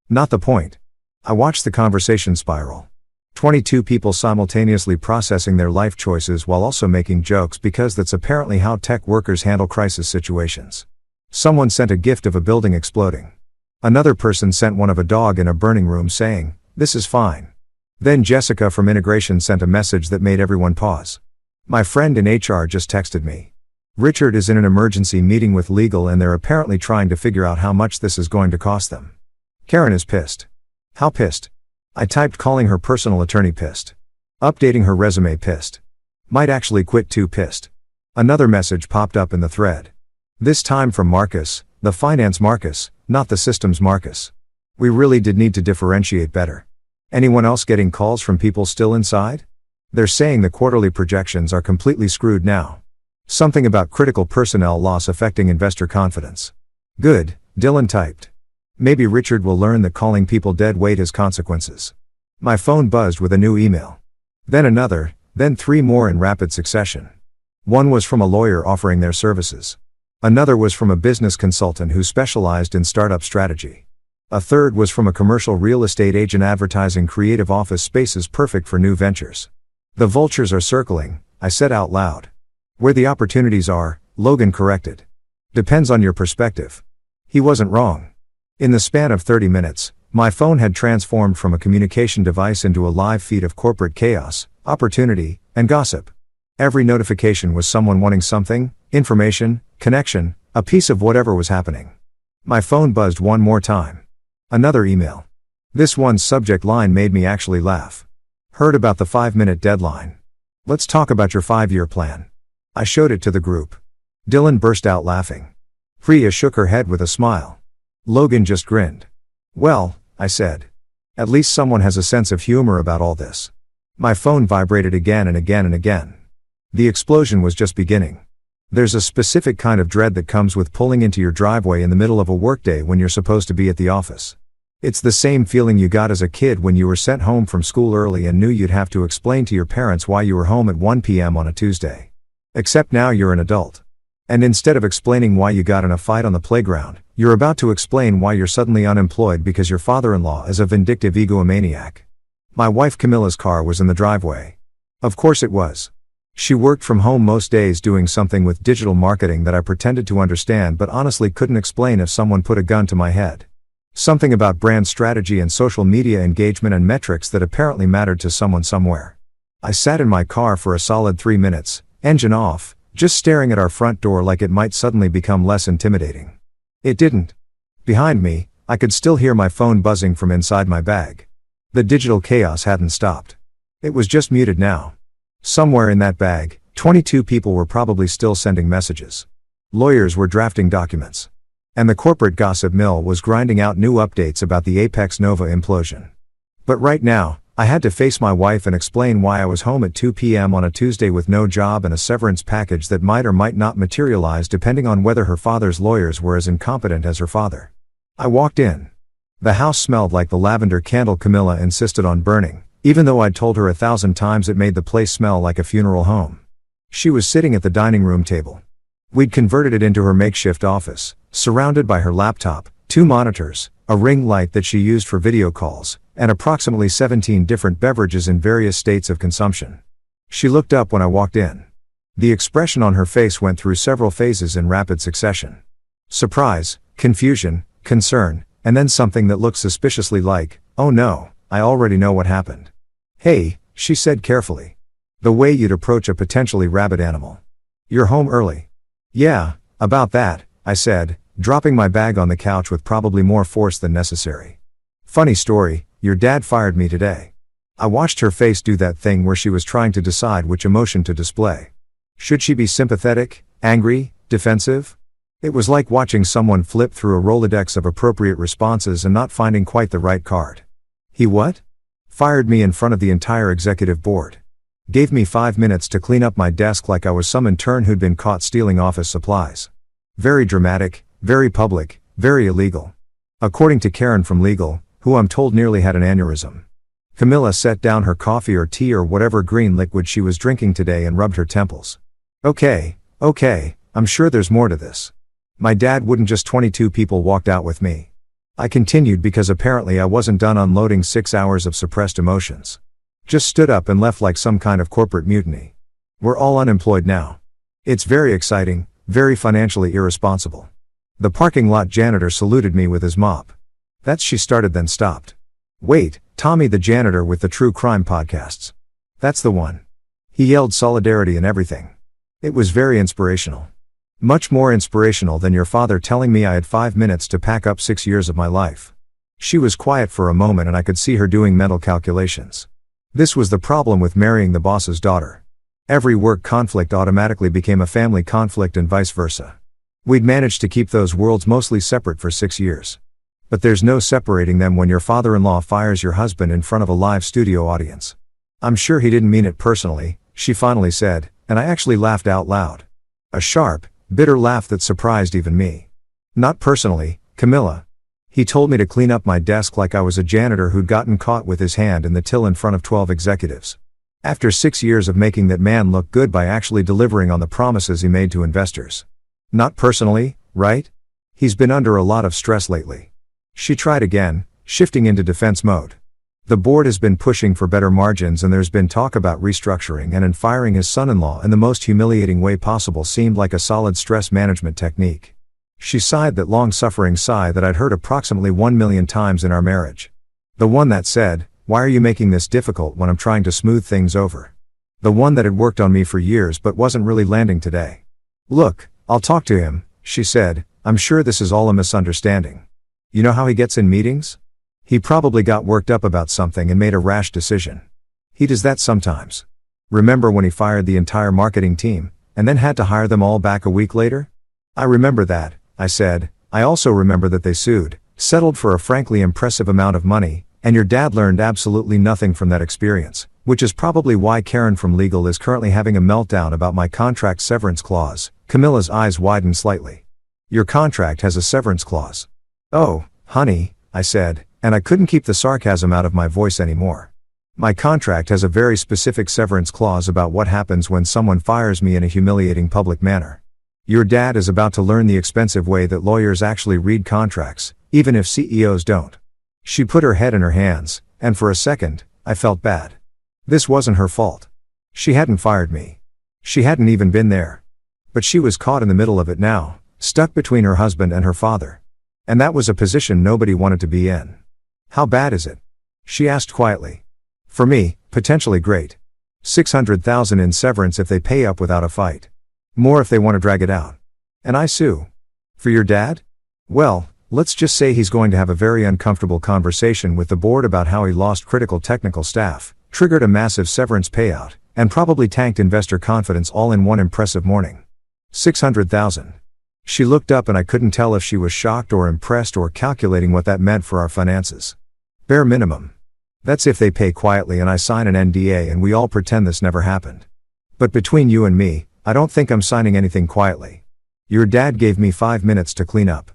Not the point. I watched the conversation spiral. 22 people simultaneously processing their life choices while also making jokes because that's apparently how tech workers handle crisis situations. Someone sent a gift of a building exploding. Another person sent one of a dog in a burning room saying, "This is fine." Then Jessica from Integration sent a message that made everyone pause. My friend in HR just texted me. Richard is in an emergency meeting with legal and they're apparently trying to figure out how much this is going to cost them. Karen is pissed. How pissed? I typed calling her personal attorney pissed. Updating her resume pissed. Might actually quit too pissed. Another message popped up in the thread. This time from Marcus, the finance Marcus, not the systems Marcus. We really did need to differentiate better. Anyone else getting calls from people still inside? They're saying the quarterly projections are completely screwed now. Something about critical personnel loss affecting investor confidence. Good, Dylan typed. Maybe Richard will learn that calling people dead weight has consequences. My phone buzzed with a new email. Then another, then 3 more in rapid succession. One was from a lawyer offering their services. Another was from a business consultant who specialized in startup strategy. A third was from a commercial real estate agent advertising creative office spaces perfect for new ventures. The vultures are circling, I said out loud. Where the opportunities are, Logan corrected. Depends on your perspective. He wasn't wrong. In the span of 30 minutes, my phone had transformed from a communication device into a live feed of corporate chaos, opportunity, and gossip. Every notification was someone wanting something, information, connection, a piece of whatever was happening. My phone buzzed one more time. Another email. This one's subject line made me actually laugh. Heard about the 5-minute deadline. Let's talk about your 5-year plan. I showed it to the group. Dylan burst out laughing. Priya shook her head with a smile. Logan just grinned. Well, I said. At least someone has a sense of humor about all this. My phone vibrated again and again and again. The explosion was just beginning. There's a specific kind of dread that comes with pulling into your driveway in the middle of a workday when you're supposed to be at the office. It's the same feeling you got as a kid when you were sent home from school early and knew you'd have to explain to your parents why you were home at 1 p.m. on a Tuesday. Except now you're an adult. And instead of explaining why you got in a fight on the playground, you're about to explain why you're suddenly unemployed because your father-in-law is a vindictive egomaniac. My wife Camilla's car was in the driveway. Of course it was. She worked from home most days doing something with digital marketing that I pretended to understand but honestly couldn't explain if someone put a gun to my head. Something about brand strategy and social media engagement and metrics that apparently mattered to someone somewhere. I sat in my car for a solid 3 minutes, engine off, just staring at our front door like it might suddenly become less intimidating. It didn't. Behind me, I could still hear my phone buzzing from inside my bag. The digital chaos hadn't stopped. It was just muted now. Somewhere in that bag, 22 people were probably still sending messages. Lawyers were drafting documents. And the corporate gossip mill was grinding out new updates about the Apex Nova implosion. But right now, I had to face my wife and explain why I was home at 2 p.m. on a Tuesday with no job and a severance package that might or might not materialize depending on whether her father's lawyers were as incompetent as her father. I walked in. The house smelled like the lavender candle Camilla insisted on burning, even though I'd told her 1,000 times it made the place smell like a funeral home. She was sitting at the dining room table. We'd converted it into her makeshift office, surrounded by her laptop, 2 monitors, a ring light that she used for video calls, and approximately 17 different beverages in various states of consumption. She looked up when I walked in. The expression on her face went through several phases in rapid succession. Surprise, confusion, concern, and then something that looked suspiciously like, "Oh no, I already know what happened." "Hey," she said carefully. The way you'd approach a potentially rabid animal. "You're home early." "Yeah, about that," I said, dropping my bag on the couch with probably more force than necessary. "Funny story, your dad fired me today." I watched her face do that thing where she was trying to decide which emotion to display. Should she be sympathetic, angry, defensive? It was like watching someone flip through a Rolodex of appropriate responses and not finding quite the right card. He what? Fired me in front of the entire executive board. Gave me 5 minutes to clean up my desk like I was some intern who'd been caught stealing office supplies. Very dramatic, very public, very illegal. According to Karen from legal, who I'm told nearly had an aneurysm. Camilla set down her coffee or tea or whatever green liquid she was drinking today and rubbed her temples. Okay, I'm sure there's more to this. My dad wouldn't just 22 people walked out with me. I continued because apparently I wasn't done unloading 6 hours of suppressed emotions. Just stood up and left like some kind of corporate mutiny. We're all unemployed now. It's very exciting, very financially irresponsible. The parking lot janitor saluted me with his mop. That's she started then stopped. Wait, Tommy the janitor with the true crime podcasts. That's the one. He yelled solidarity and everything. It was very inspirational. Much more inspirational than your father telling me I had 5 minutes to pack up 6 years of my life. She was quiet for a moment and I could see her doing mental calculations. This was the problem with marrying the boss's daughter. Every work conflict automatically became a family conflict and vice versa. We'd managed to keep those worlds mostly separate for 6 years. But there's no separating them when your father-in-law fires your husband in front of a live studio audience. I'm sure he didn't mean it personally, she finally said, and I actually laughed out loud. A sharp, bitter laugh that surprised even me. Not personally, Camilla. He told me to clean up my desk like I was a janitor who'd gotten caught with his hand in the till in front of 12 executives. After 6 years of making that man look good by actually delivering on the promises he made to investors. Not personally, right? He's been under a lot of stress lately. She tried again, shifting into defense mode. The board has been pushing for better margins and there's been talk about restructuring, and firing his son-in-law in the most humiliating way possible seemed like a solid stress management technique. She sighed that long-suffering sigh that I'd heard approximately 1 million times in our marriage. The one that said, "Why are you making this difficult when I'm trying to smooth things over?" The one that had worked on me for years but wasn't really landing today. "Look, I'll talk to him," she said. "I'm sure this is all a misunderstanding. You know how he gets in meetings? He probably got worked up about something and made a rash decision. He does that sometimes. Remember when he fired the entire marketing team, and then had to hire them all back a week later?" "I remember that," I said. "I also remember that they sued, settled for a frankly impressive amount of money, and your dad learned absolutely nothing from that experience, which is probably why Karen from legal is currently having a meltdown about my contract severance clause." Camilla's eyes widened slightly. "Your contract has a severance clause." "Oh, honey," I said, and I couldn't keep the sarcasm out of my voice anymore. "My contract has a very specific severance clause about what happens when someone fires me in a humiliating public manner. Your dad is about to learn the expensive way that lawyers actually read contracts, even if CEOs don't." She put her head in her hands, and for a second, I felt bad. This wasn't her fault. She hadn't fired me. She hadn't even been there. But she was caught in the middle of it now, stuck between her husband and her father. And that was a position nobody wanted to be in. "How bad is it?" she asked quietly. "For me, potentially great. 600,000 in severance if they pay up without a fight. More if they want to drag it out. And I sue. For your dad? Well, let's just say he's going to have a very uncomfortable conversation with the board about how he lost critical technical staff, triggered a massive severance payout, and probably tanked investor confidence all in one impressive morning. 600,000. She looked up and I couldn't tell if she was shocked or impressed or calculating what that meant for our finances. Bare minimum. That's if they pay quietly and I sign an NDA and we all pretend this never happened. But between you and me, I don't think I'm signing anything quietly. Your dad gave me 5 minutes to clean up.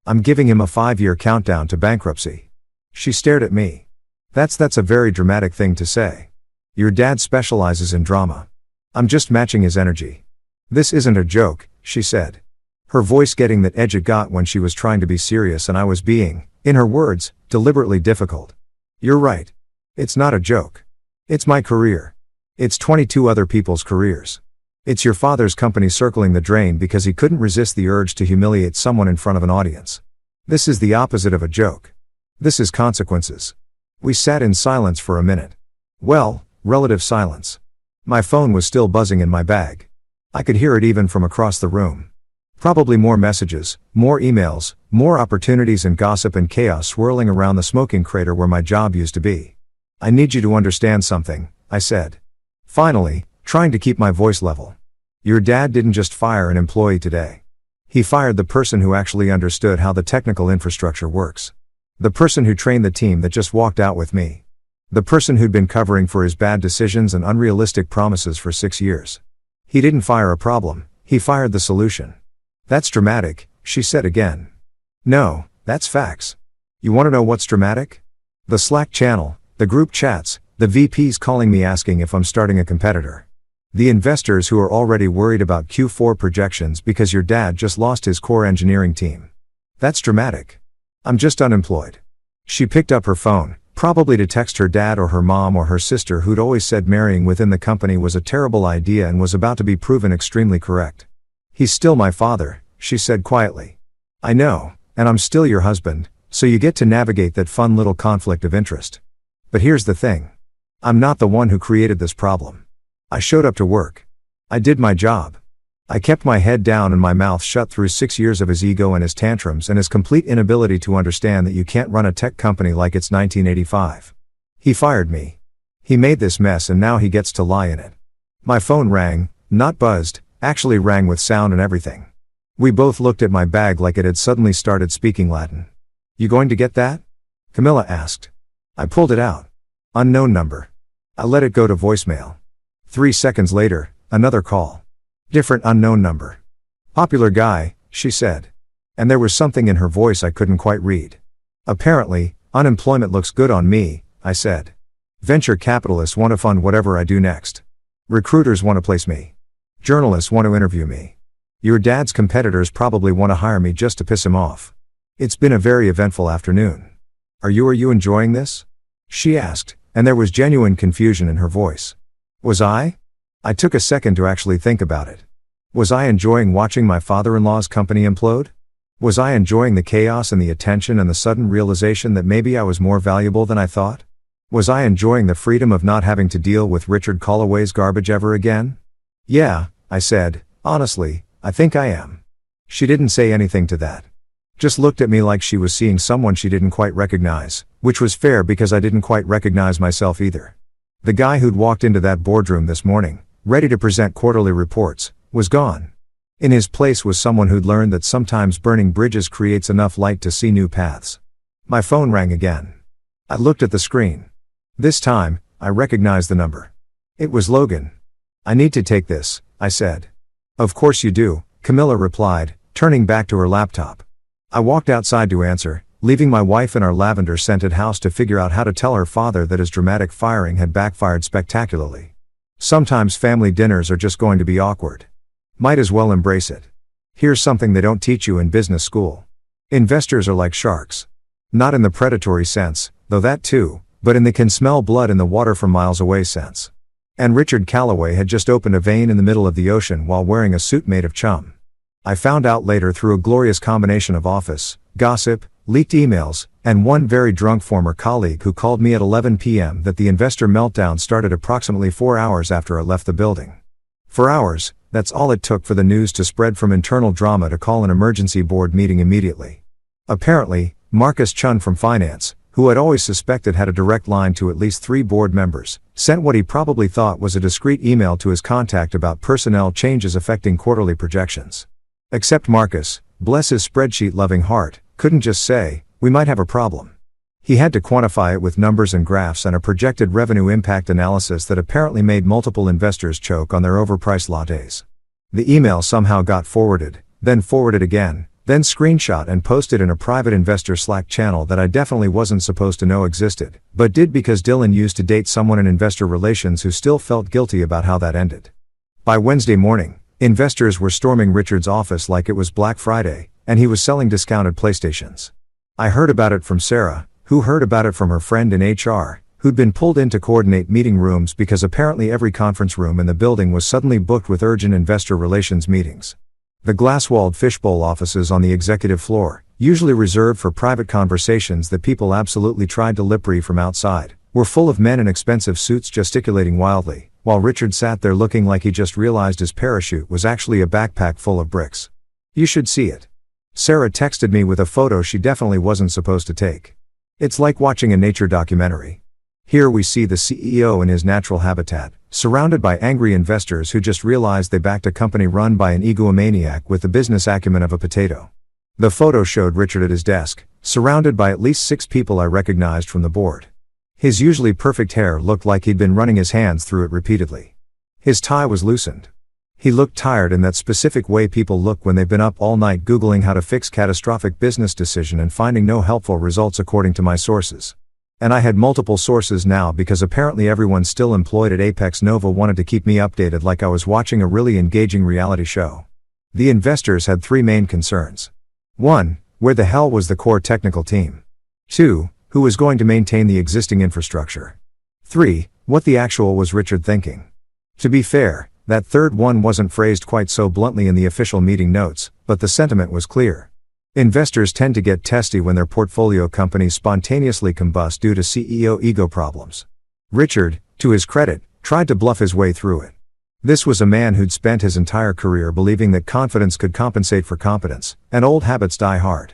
I'm giving him a 5-year countdown to bankruptcy." She stared at me. That's a very dramatic thing to say. Your dad specializes in drama. I'm just matching his energy. "This isn't a joke," she said. Her voice getting that edge it got when she was trying to be serious and I was being, in her words, deliberately difficult. "You're right. It's not a joke. It's my career. It's 22 other people's careers. It's your father's company circling the drain because he couldn't resist the urge to humiliate someone in front of an audience. This is the opposite of a joke. This is consequences." We sat in silence for a minute. Well, relative silence. My phone was still buzzing in my bag. I could hear it even from across the room. Probably more messages, more emails, more opportunities and gossip and chaos swirling around the smoking crater where my job used to be. "I need you to understand something," I said. Finally, trying to keep my voice level. "Your dad didn't just fire an employee today. He fired the person who actually understood how the technical infrastructure works. The person who trained the team that just walked out with me. The person who'd been covering for his bad decisions and unrealistic promises for 6 years. He didn't fire a problem, he fired the solution." "That's dramatic," she said again. "No, that's facts. You want to know what's dramatic? The Slack channel, the group chats, the VPs calling me asking if I'm starting a competitor. The investors who are already worried about Q4 projections because your dad just lost his core engineering team. That's dramatic. I'm just unemployed. She picked up her phone, probably to text her dad or her mom or her sister, who'd always said marrying within the company was a terrible idea and was about to be proven extremely correct. He's still my father, she said quietly. I know, and I'm still your husband, so you get to navigate that fun little conflict of interest. But here's the thing. I'm not the one who created this problem. I showed up to work. I did my job. I kept my head down and my mouth shut through 6 years of his ego and his tantrums and his complete inability to understand that you can't run a tech company like it's 1985. He fired me. He made this mess and now he gets to lie in it. My phone rang, not buzzed, actually rang with sound and everything. We both looked at my bag like it had suddenly started speaking Latin. You going to get that? Camilla asked. I pulled it out. Unknown number. I let it go to voicemail. 3 seconds later, another call. Different unknown number. Popular guy, she said. And there was something in her voice I couldn't quite read. Apparently, unemployment looks good on me, I said. Venture capitalists want to fund whatever I do next. Recruiters want to place me. Journalists want to interview me. Your dad's competitors probably want to hire me just to piss him off. It's been a very eventful afternoon. Are you enjoying this? She asked, and there was genuine confusion in her voice. Was I? I took a second to actually think about it. Was I enjoying watching my father-in-law's company implode? Was I enjoying the chaos and the attention and the sudden realization that maybe I was more valuable than I thought? Was I enjoying the freedom of not having to deal with Richard Callaway's garbage ever again? Yeah, I said, honestly, I think I am. She didn't say anything to that. Just looked at me like she was seeing someone she didn't quite recognize, which was fair because I didn't quite recognize myself either. The guy who'd walked into that boardroom this morning, ready to present quarterly reports, was gone. In his place was someone who'd learned that sometimes burning bridges creates enough light to see new paths. My phone rang again. I looked at the screen. This time, I recognized the number. It was Logan. I need to take this, I said. Of course you do, Camilla replied, turning back to her laptop. I walked outside to answer, leaving my wife in our lavender-scented house to figure out how to tell her father that his dramatic firing had backfired spectacularly. Sometimes family dinners are just going to be awkward. Might as well embrace it. Here's something they don't teach you in business school. Investors are like sharks. Not in the predatory sense, though that too, but in the can smell blood in the water from miles away sense. And Richard Callaway had just opened a vein in the middle of the ocean while wearing a suit made of chum. I found out later through a glorious combination of office, gossip, leaked emails, and one very drunk former colleague who called me at 11 p.m. that the investor meltdown started approximately 4 hours after I left the building. 4 hours, that's all it took for the news to spread from internal drama to call an emergency board meeting immediately. Apparently, Marcus Chun from finance, who I'd always suspected had a direct line to at least 3 board members, sent what he probably thought was a discreet email to his contact about personnel changes affecting quarterly projections. Except Marcus, bless his spreadsheet-loving heart, couldn't just say, we might have a problem. He had to quantify it with numbers and graphs and a projected revenue impact analysis that apparently made multiple investors choke on their overpriced lattes. The email somehow got forwarded, then forwarded again, then screenshot and posted in a private investor Slack channel that I definitely wasn't supposed to know existed, but did because Dylan used to date someone in investor relations who still felt guilty about how that ended. By Wednesday morning, investors were storming Richard's office like it was Black Friday, and he was selling discounted PlayStations. I heard about it from Sarah, who heard about it from her friend in HR, who'd been pulled in to coordinate meeting rooms because apparently every conference room in the building was suddenly booked with urgent investor relations meetings. The glass-walled fishbowl offices on the executive floor, usually reserved for private conversations that people absolutely tried to lip-read from outside, were full of men in expensive suits gesticulating wildly, while Richard sat there looking like he just realized his parachute was actually a backpack full of bricks. You should see it. Sarah texted me with a photo she definitely wasn't supposed to take. It's like watching a nature documentary. Here we see the CEO in his natural habitat, surrounded by angry investors who just realized they backed a company run by an egomaniac with the business acumen of a potato. The photo showed Richard at his desk, surrounded by at least 6 people I recognized from the board. His usually perfect hair looked like he'd been running his hands through it repeatedly. His tie was loosened. He looked tired in that specific way people look when they've been up all night Googling how to fix catastrophic business decision and finding no helpful results according to my sources. And I had multiple sources now because apparently everyone still employed at Apex Nova wanted to keep me updated like I was watching a really engaging reality show. The investors had 3 main concerns. 1. Where the hell was the core technical team? 2. Who was going to maintain the existing infrastructure? 3. What the actual was Richard thinking? To be fair, that third one wasn't phrased quite so bluntly in the official meeting notes, but the sentiment was clear. Investors tend to get testy when their portfolio companies spontaneously combust due to CEO ego problems. Richard, to his credit, tried to bluff his way through it. This was a man who'd spent his entire career believing that confidence could compensate for competence, and old habits die hard.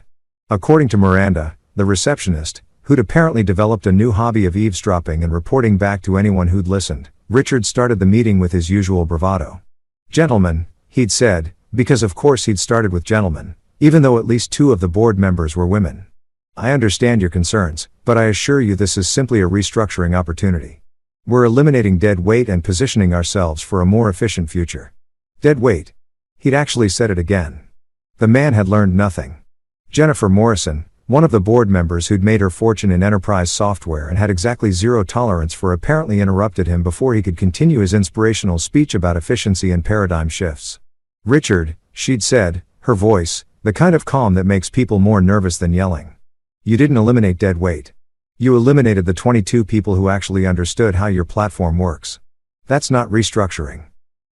According to Miranda, the receptionist, who'd apparently developed a new hobby of eavesdropping and reporting back to anyone who'd listened, Richard started the meeting with his usual bravado. "Gentlemen," he'd said, because of course he'd started with gentlemen, even though at least 2 of the board members were women. "I understand your concerns, but I assure you this is simply a restructuring opportunity. We're eliminating dead weight and positioning ourselves for a more efficient future." Dead weight. He'd actually said it again. The man had learned nothing. Jennifer Morrison, one of the board members who'd made her fortune in enterprise software and had exactly zero tolerance for apparently interrupted him before he could continue his inspirational speech about efficiency and paradigm shifts. "Richard," she'd said, her voice, the kind of calm that makes people more nervous than yelling. "You didn't eliminate dead weight. You eliminated the 22 people who actually understood how your platform works. That's not restructuring.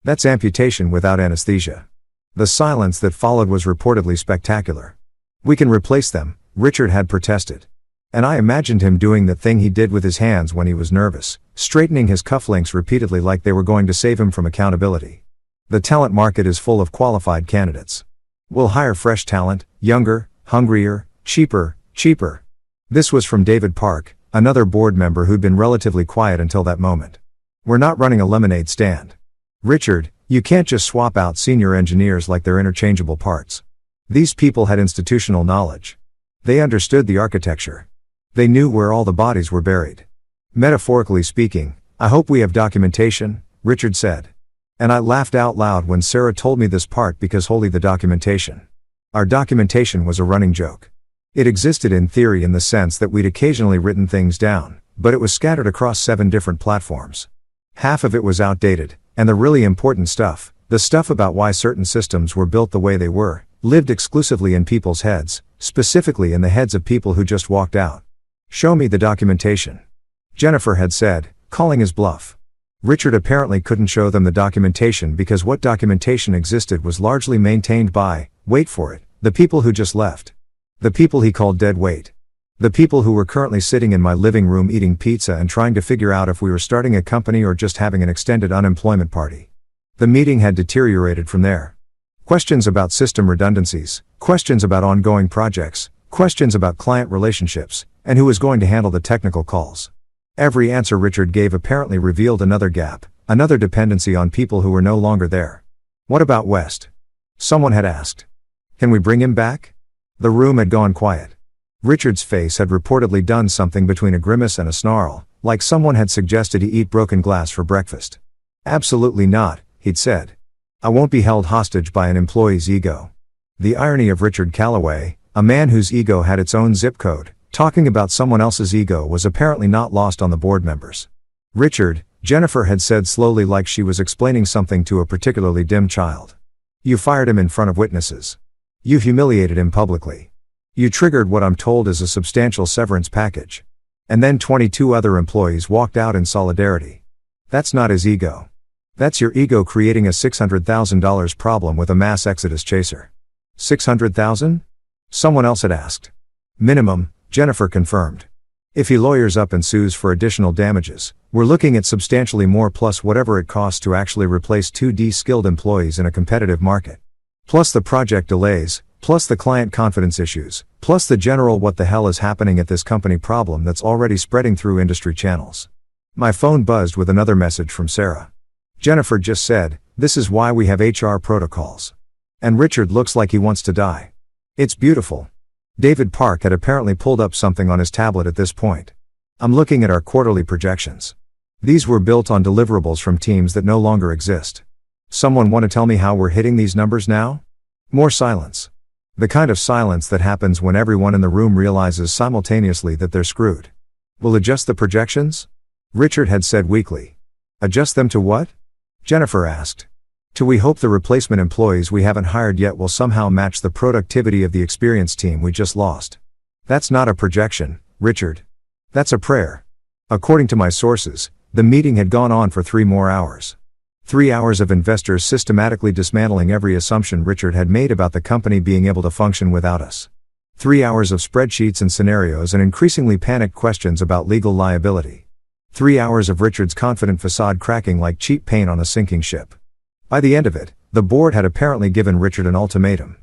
That's amputation without anesthesia." The silence that followed was reportedly spectacular. "We can replace them," Richard had protested. And I imagined him doing the thing he did with his hands when he was nervous, straightening his cufflinks repeatedly like they were going to save him from accountability. "The talent market is full of qualified candidates. We'll hire fresh talent, younger, hungrier, cheaper. This was from David Park, another board member who'd been relatively quiet until that moment. "We're not running a lemonade stand. Richard, you can't just swap out senior engineers like they're interchangeable parts. These people had institutional knowledge. They understood the architecture. They knew where all the bodies were buried. Metaphorically speaking, I hope we have documentation," Richard said. And I laughed out loud when Sarah told me this part because holy the documentation. Our documentation was a running joke. It existed in theory in the sense that we'd occasionally written things down, but it was scattered across 7 different platforms. Half of it was outdated, and the really important stuff, the stuff about why certain systems were built the way they were, lived exclusively in people's heads, specifically in the heads of people who just walked out. "Show me the documentation," Jennifer had said, calling his bluff. Richard apparently couldn't show them the documentation because what documentation existed was largely maintained by, wait for it, the people who just left. The people he called dead weight. The people who were currently sitting in my living room eating pizza and trying to figure out if we were starting a company or just having an extended unemployment party. The meeting had deteriorated from there. Questions about system redundancies, questions about ongoing projects, questions about client relationships, and who was going to handle the technical calls. Every answer Richard gave apparently revealed another gap, another dependency on people who were no longer there. "What about West?" someone had asked. "Can we bring him back?" The room had gone quiet. Richard's face had reportedly done something between a grimace and a snarl, like someone had suggested he eat broken glass for breakfast. "Absolutely not," he'd said. "I won't be held hostage by an employee's ego." The irony of Richard Calloway, a man whose ego had its own zip code, talking about someone else's ego was apparently not lost on the board members. "Richard," Jennifer had said slowly like she was explaining something to a particularly dim child. "You fired him in front of witnesses. You humiliated him publicly. You triggered what I'm told is a substantial severance package. And then 22 other employees walked out in solidarity. That's not his ego. That's your ego creating a $600,000 problem with a mass exodus chaser." "600,000? someone else had asked. "Minimum," Jennifer confirmed. "If he lawyers up and sues for additional damages, we're looking at substantially more plus whatever it costs to actually replace 2 de-skilled employees in a competitive market. Plus the project delays, plus the client confidence issues, plus the general what the hell is happening at this company problem that's already spreading through industry channels." My phone buzzed with another message from Sarah. Jennifer just said, "This is why we have HR protocols. And Richard looks like he wants to die. It's beautiful." David Park had apparently pulled up something on his tablet at this point. "I'm looking at our quarterly projections. These were built on deliverables from teams that no longer exist. Someone want to tell me how we're hitting these numbers now?" More silence. The kind of silence that happens when everyone in the room realizes simultaneously that they're screwed. "We'll adjust the projections?" Richard had said weakly. "Adjust them to what?" Jennifer asked. We hope the replacement employees we haven't hired yet will somehow match the productivity of the experienced team we just lost. That's not a projection, Richard. That's a prayer. According to my sources, the meeting had gone on for 3 more hours. 3 hours of investors systematically dismantling every assumption Richard had made about the company being able to function without us. 3 hours of spreadsheets and scenarios and increasingly panicked questions about legal liability. 3 hours of Richard's confident facade cracking like cheap paint on a sinking ship. By the end of it, the board had apparently given Richard an ultimatum.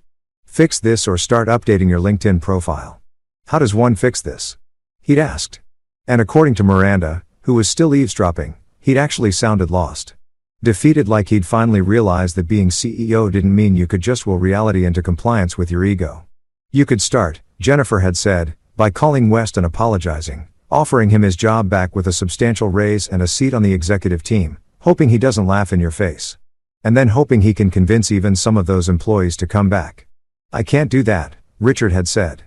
Fix this or start updating your LinkedIn profile. How does one fix this? He'd asked. And according to Miranda, who was still eavesdropping, he'd actually sounded lost. Defeated, like he'd finally realized that being CEO didn't mean you could just will reality into compliance with your ego. You could start, Jennifer had said, by calling West and apologizing, offering him his job back with a substantial raise and a seat on the executive team, hoping he doesn't laugh in your face. And then hoping he can convince even some of those employees to come back. I can't do that, Richard had said.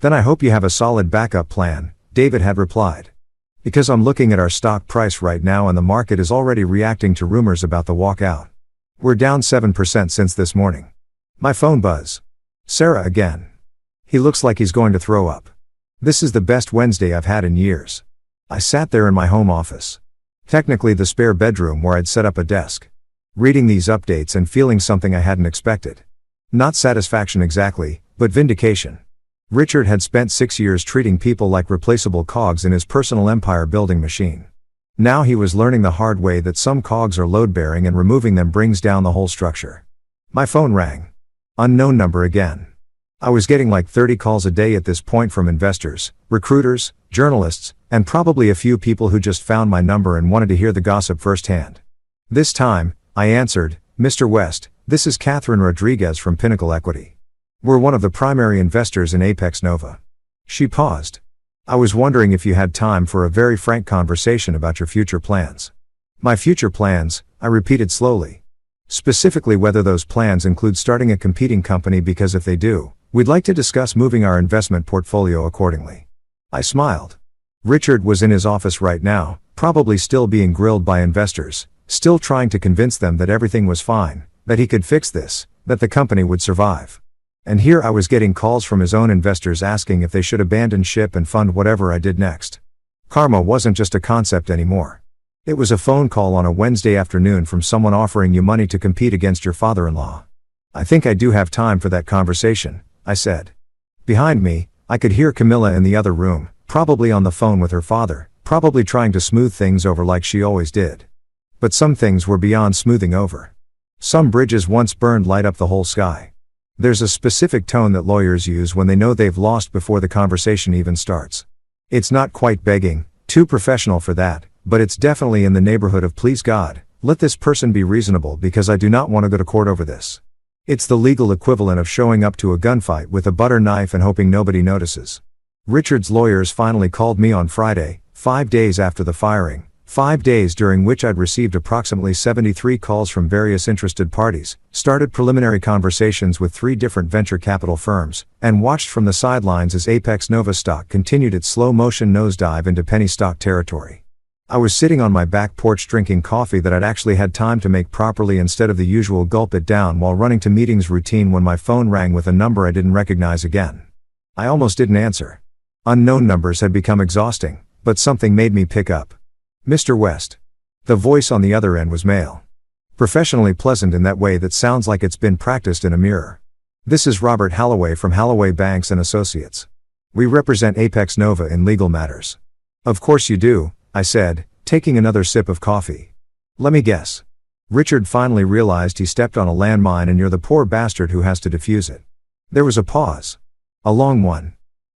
Then I hope you have a solid backup plan, David had replied. Because I'm looking at our stock price right now and the market is already reacting to rumors about the walkout. We're down 7% since this morning. My phone buzz. Sarah again. He looks like he's going to throw up. This is the best Wednesday I've had in years. I sat there in my home office. Technically the spare bedroom where I'd set up a desk. Reading these updates and feeling something I hadn't expected. Not satisfaction exactly, but vindication. Richard had spent 6 years treating people like replaceable cogs in his personal empire-building machine. Now he was learning the hard way that some cogs are load-bearing and removing them brings down the whole structure. My phone rang. Unknown number again. I was getting like 30 calls a day at this point from investors, recruiters, journalists, and probably a few people who just found my number and wanted to hear the gossip firsthand. This time, I answered, Mr. West, this is Catherine Rodriguez from Pinnacle Equity. We're one of the primary investors in Apex Nova. She paused. I was wondering if you had time for a very frank conversation about your future plans. My future plans, I repeated slowly. Specifically whether those plans include starting a competing company, because if they do, we'd like to discuss moving our investment portfolio accordingly. I smiled. Richard was in his office right now, probably still being grilled by investors, still trying to convince them that everything was fine, that he could fix this, that the company would survive. And here I was getting calls from his own investors asking if they should abandon ship and fund whatever I did next. Karma wasn't just a concept anymore. It was a phone call on a Wednesday afternoon from someone offering you money to compete against your father-in-law. I think I do have time for that conversation, I said. Behind me, I could hear Camilla in the other room, probably on the phone with her father, probably trying to smooth things over like she always did. But some things were beyond smoothing over. Some bridges once burned light up the whole sky. There's a specific tone that lawyers use when they know they've lost before the conversation even starts. It's not quite begging, too professional for that, but it's definitely in the neighborhood of please God, let this person be reasonable because I do not want to go to court over this. It's the legal equivalent of showing up to a gunfight with a butter knife and hoping nobody notices. Richard's lawyers finally called me on Friday, 5 days after the firing. 5 days during which I'd received approximately 73 calls from various interested parties, started preliminary conversations with 3 different venture capital firms, and watched from the sidelines as Apex Nova stock continued its slow-motion nosedive into penny stock territory. I was sitting on my back porch drinking coffee that I'd actually had time to make properly instead of the usual gulp it down while running to meetings routine when my phone rang with a number I didn't recognize again. I almost didn't answer. Unknown numbers had become exhausting, but something made me pick up. Mr. West. The voice on the other end was male. Professionally pleasant in that way that sounds like it's been practiced in a mirror. This is Robert Halloway from Halloway Banks & Associates. We represent Apex Nova in legal matters. Of course you do, I said, taking another sip of coffee. Let me guess. Richard finally realized he stepped on a landmine and you're the poor bastard who has to defuse it. There was a pause. A long one.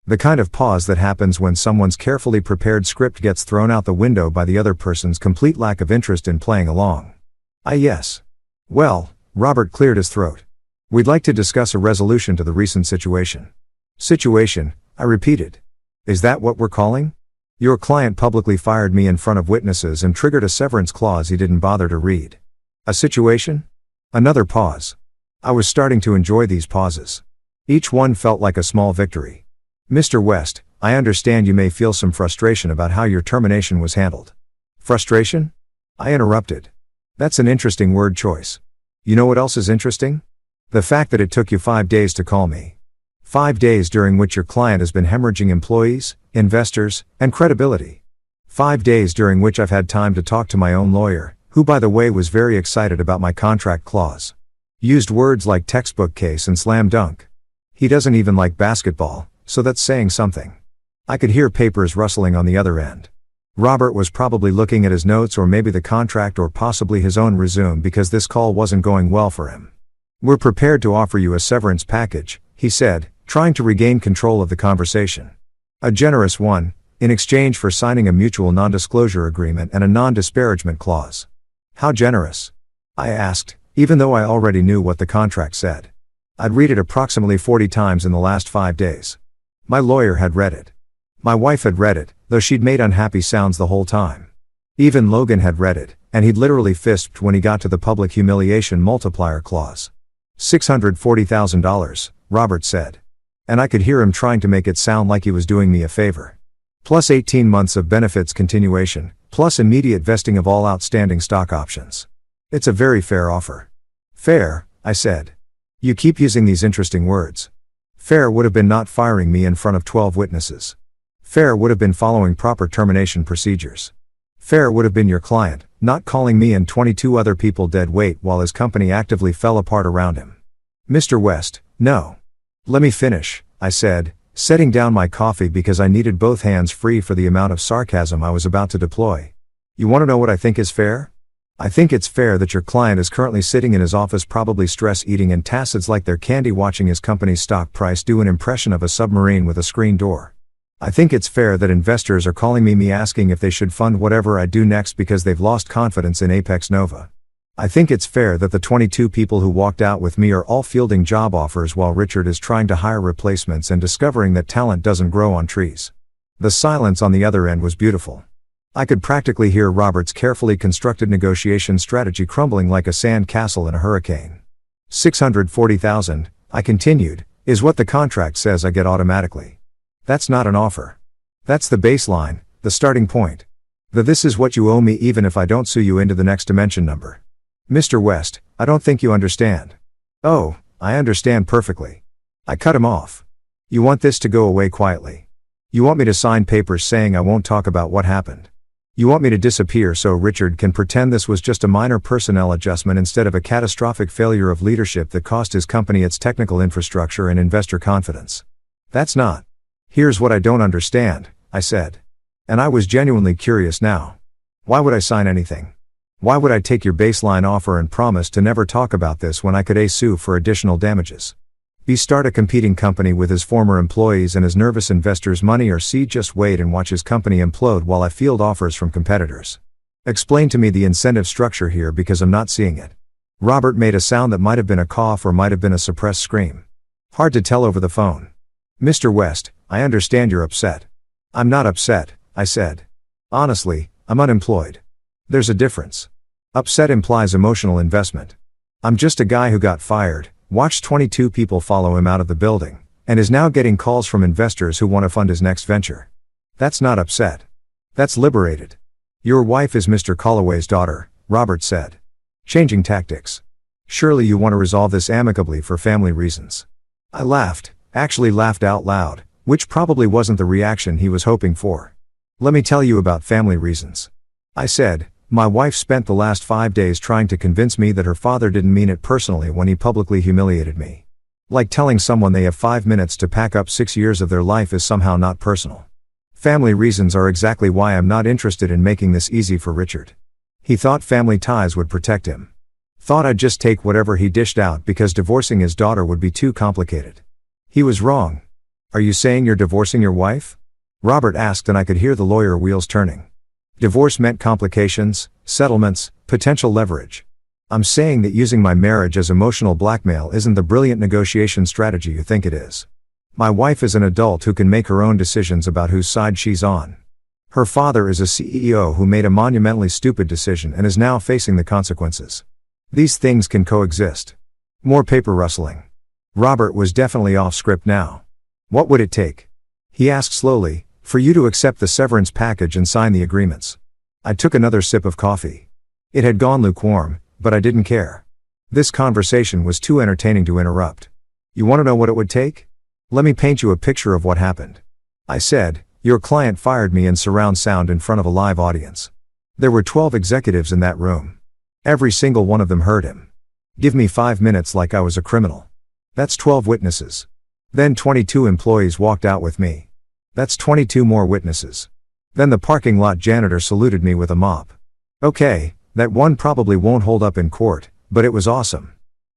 The kind of pause that happens when someone's carefully prepared script gets thrown out the window by the other person's complete lack of interest in playing along. Yes. Well, Robert cleared his throat. We'd like to discuss a resolution to the recent situation. Situation, I repeated. Is that what we're calling? Your client publicly fired me in front of witnesses and triggered a severance clause he didn't bother to read. A situation? Another pause. I was starting to enjoy these pauses. Each one felt like a small victory. Mr. West, I understand you may feel some frustration about how your termination was handled. Frustration? I interrupted. That's an interesting word choice. You know what else is interesting? The fact that it took you 5 days to call me. 5 days during which your client has been hemorrhaging employees, investors, and credibility. 5 days during which I've had time to talk to my own lawyer, who by the way was very excited about my contract clause. Used words like textbook case and slam dunk. He doesn't even like basketball, so that's saying something. I could hear papers rustling on the other end. Robert was probably looking at his notes or maybe the contract or possibly his own resume because this call wasn't going well for him. "We're prepared to offer you a severance package," he said, trying to regain control of the conversation. "A generous one, in exchange for signing a mutual non-disclosure agreement and a non-disparagement clause." "How generous?" I asked, even though I already knew what the contract said. I'd read it approximately 40 times in the last 5 days. My lawyer had read it. My wife had read it, though she'd made unhappy sounds the whole time. Even Logan had read it, and he'd literally fistped when he got to the public humiliation multiplier clause. $640,000, Robert said. And I could hear him trying to make it sound like he was doing me a favor. Plus 18 months of benefits continuation, plus immediate vesting of all outstanding stock options. It's a very fair offer. Fair, I said. You keep using these interesting words. Fair would have been not firing me in front of 12 witnesses. Fair would have been following proper termination procedures. Fair would have been your client, not calling me and 22 other people dead weight while his company actively fell apart around him. Mr. West, no. Let me finish, I said, setting down my coffee because I needed both hands free for the amount of sarcasm I was about to deploy. You want to know what I think is fair? I think it's fair that your client is currently sitting in his office probably stress-eating and tacids like they're candy watching his company's stock price do an impression of a submarine with a screen door. I think it's fair that investors are calling me asking if they should fund whatever I do next because they've lost confidence in Apex Nova. I think it's fair that the 22 people who walked out with me are all fielding job offers while Richard is trying to hire replacements and discovering that talent doesn't grow on trees. The silence on the other end was beautiful. I could practically hear Robert's carefully constructed negotiation strategy crumbling like a sand castle in a hurricane. $640,000, I continued, is what the contract says I get automatically. That's not an offer. That's the baseline, the starting point. This is what you owe me even if I don't sue you into the next dimension number. Mr. West, I don't think you understand. Oh, I understand perfectly. I cut him off. You want this to go away quietly. You want me to sign papers saying I won't talk about what happened. You want me to disappear so Richard can pretend this was just a minor personnel adjustment instead of a catastrophic failure of leadership that cost his company its technical infrastructure and investor confidence. That's not. Here's what I don't understand, I said. And I was genuinely curious now. Why would I sign anything? Why would I take your baseline offer and promise to never talk about this when I could A, sue for additional damages? B, start a competing company with his former employees and his nervous investors' money, or C, just wait and watch his company implode while I field offers from competitors? Explain to me the incentive structure here because I'm not seeing it. Robert made a sound that might have been a cough or might have been a suppressed scream. Hard to tell over the phone. Mr. West, I understand you're upset. I'm not upset, I said. Honestly, I'm unemployed. There's a difference. Upset implies emotional investment. I'm just a guy who got fired, watched 22 people follow him out of the building, and is now getting calls from investors who want to fund his next venture. That's not upset. That's liberated. Your wife is Mr. Calloway's daughter, Robert said. Changing tactics. Surely you want to resolve this amicably for family reasons. I laughed, actually laughed out loud, which probably wasn't the reaction he was hoping for. Let me tell you about family reasons. I said, my wife spent the last 5 days trying to convince me that her father didn't mean it personally when he publicly humiliated me. Like telling someone they have 5 minutes to pack up 6 years of their life is somehow not personal. Family reasons are exactly why I'm not interested in making this easy for Richard. He thought family ties would protect him. Thought I'd just take whatever he dished out because divorcing his daughter would be too complicated. He was wrong. Are you saying you're divorcing your wife? Robert asked, and I could hear the lawyer wheels turning. Divorce meant complications, settlements, potential leverage. I'm saying that using my marriage as emotional blackmail isn't the brilliant negotiation strategy you think it is. My wife is an adult who can make her own decisions about whose side she's on. Her father is a CEO who made a monumentally stupid decision and is now facing the consequences. These things can coexist. More paper rustling. Robert was definitely off script now. What would it take? He asked slowly, for you to accept the severance package and sign the agreements. I took another sip of coffee. It had gone lukewarm, but I didn't care. This conversation was too entertaining to interrupt. You want to know what it would take? Let me paint you a picture of what happened. I said, your client fired me in surround sound in front of a live audience. There were 12 executives in that room. Every single one of them heard him. Give me 5 minutes like I was a criminal. That's 12 witnesses. Then 22 employees walked out with me. That's 22 more witnesses. Then the parking lot janitor saluted me with a mop. Okay, that one probably won't hold up in court, but it was awesome.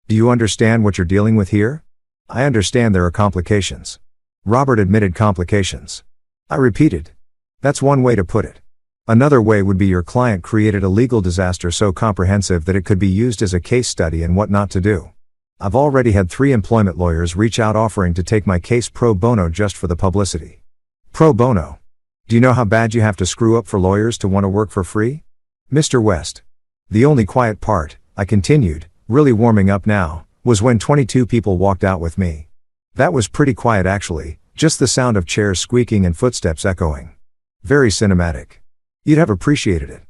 Do you understand what you're dealing with here? I understand there are complications. Robert admitted complications. I repeated. That's one way to put it. Another way would be your client created a legal disaster so comprehensive that it could be used as a case study in what not to do. I've already had 3 employment lawyers reach out offering to take my case pro bono just for the publicity. Pro bono. Do you know how bad you have to screw up for lawyers to want to work for free? Mr. West. The only quiet part, I continued, really warming up now, was when 22 people walked out with me. That was pretty quiet actually, just the sound of chairs squeaking and footsteps echoing. Very cinematic. You'd have appreciated it.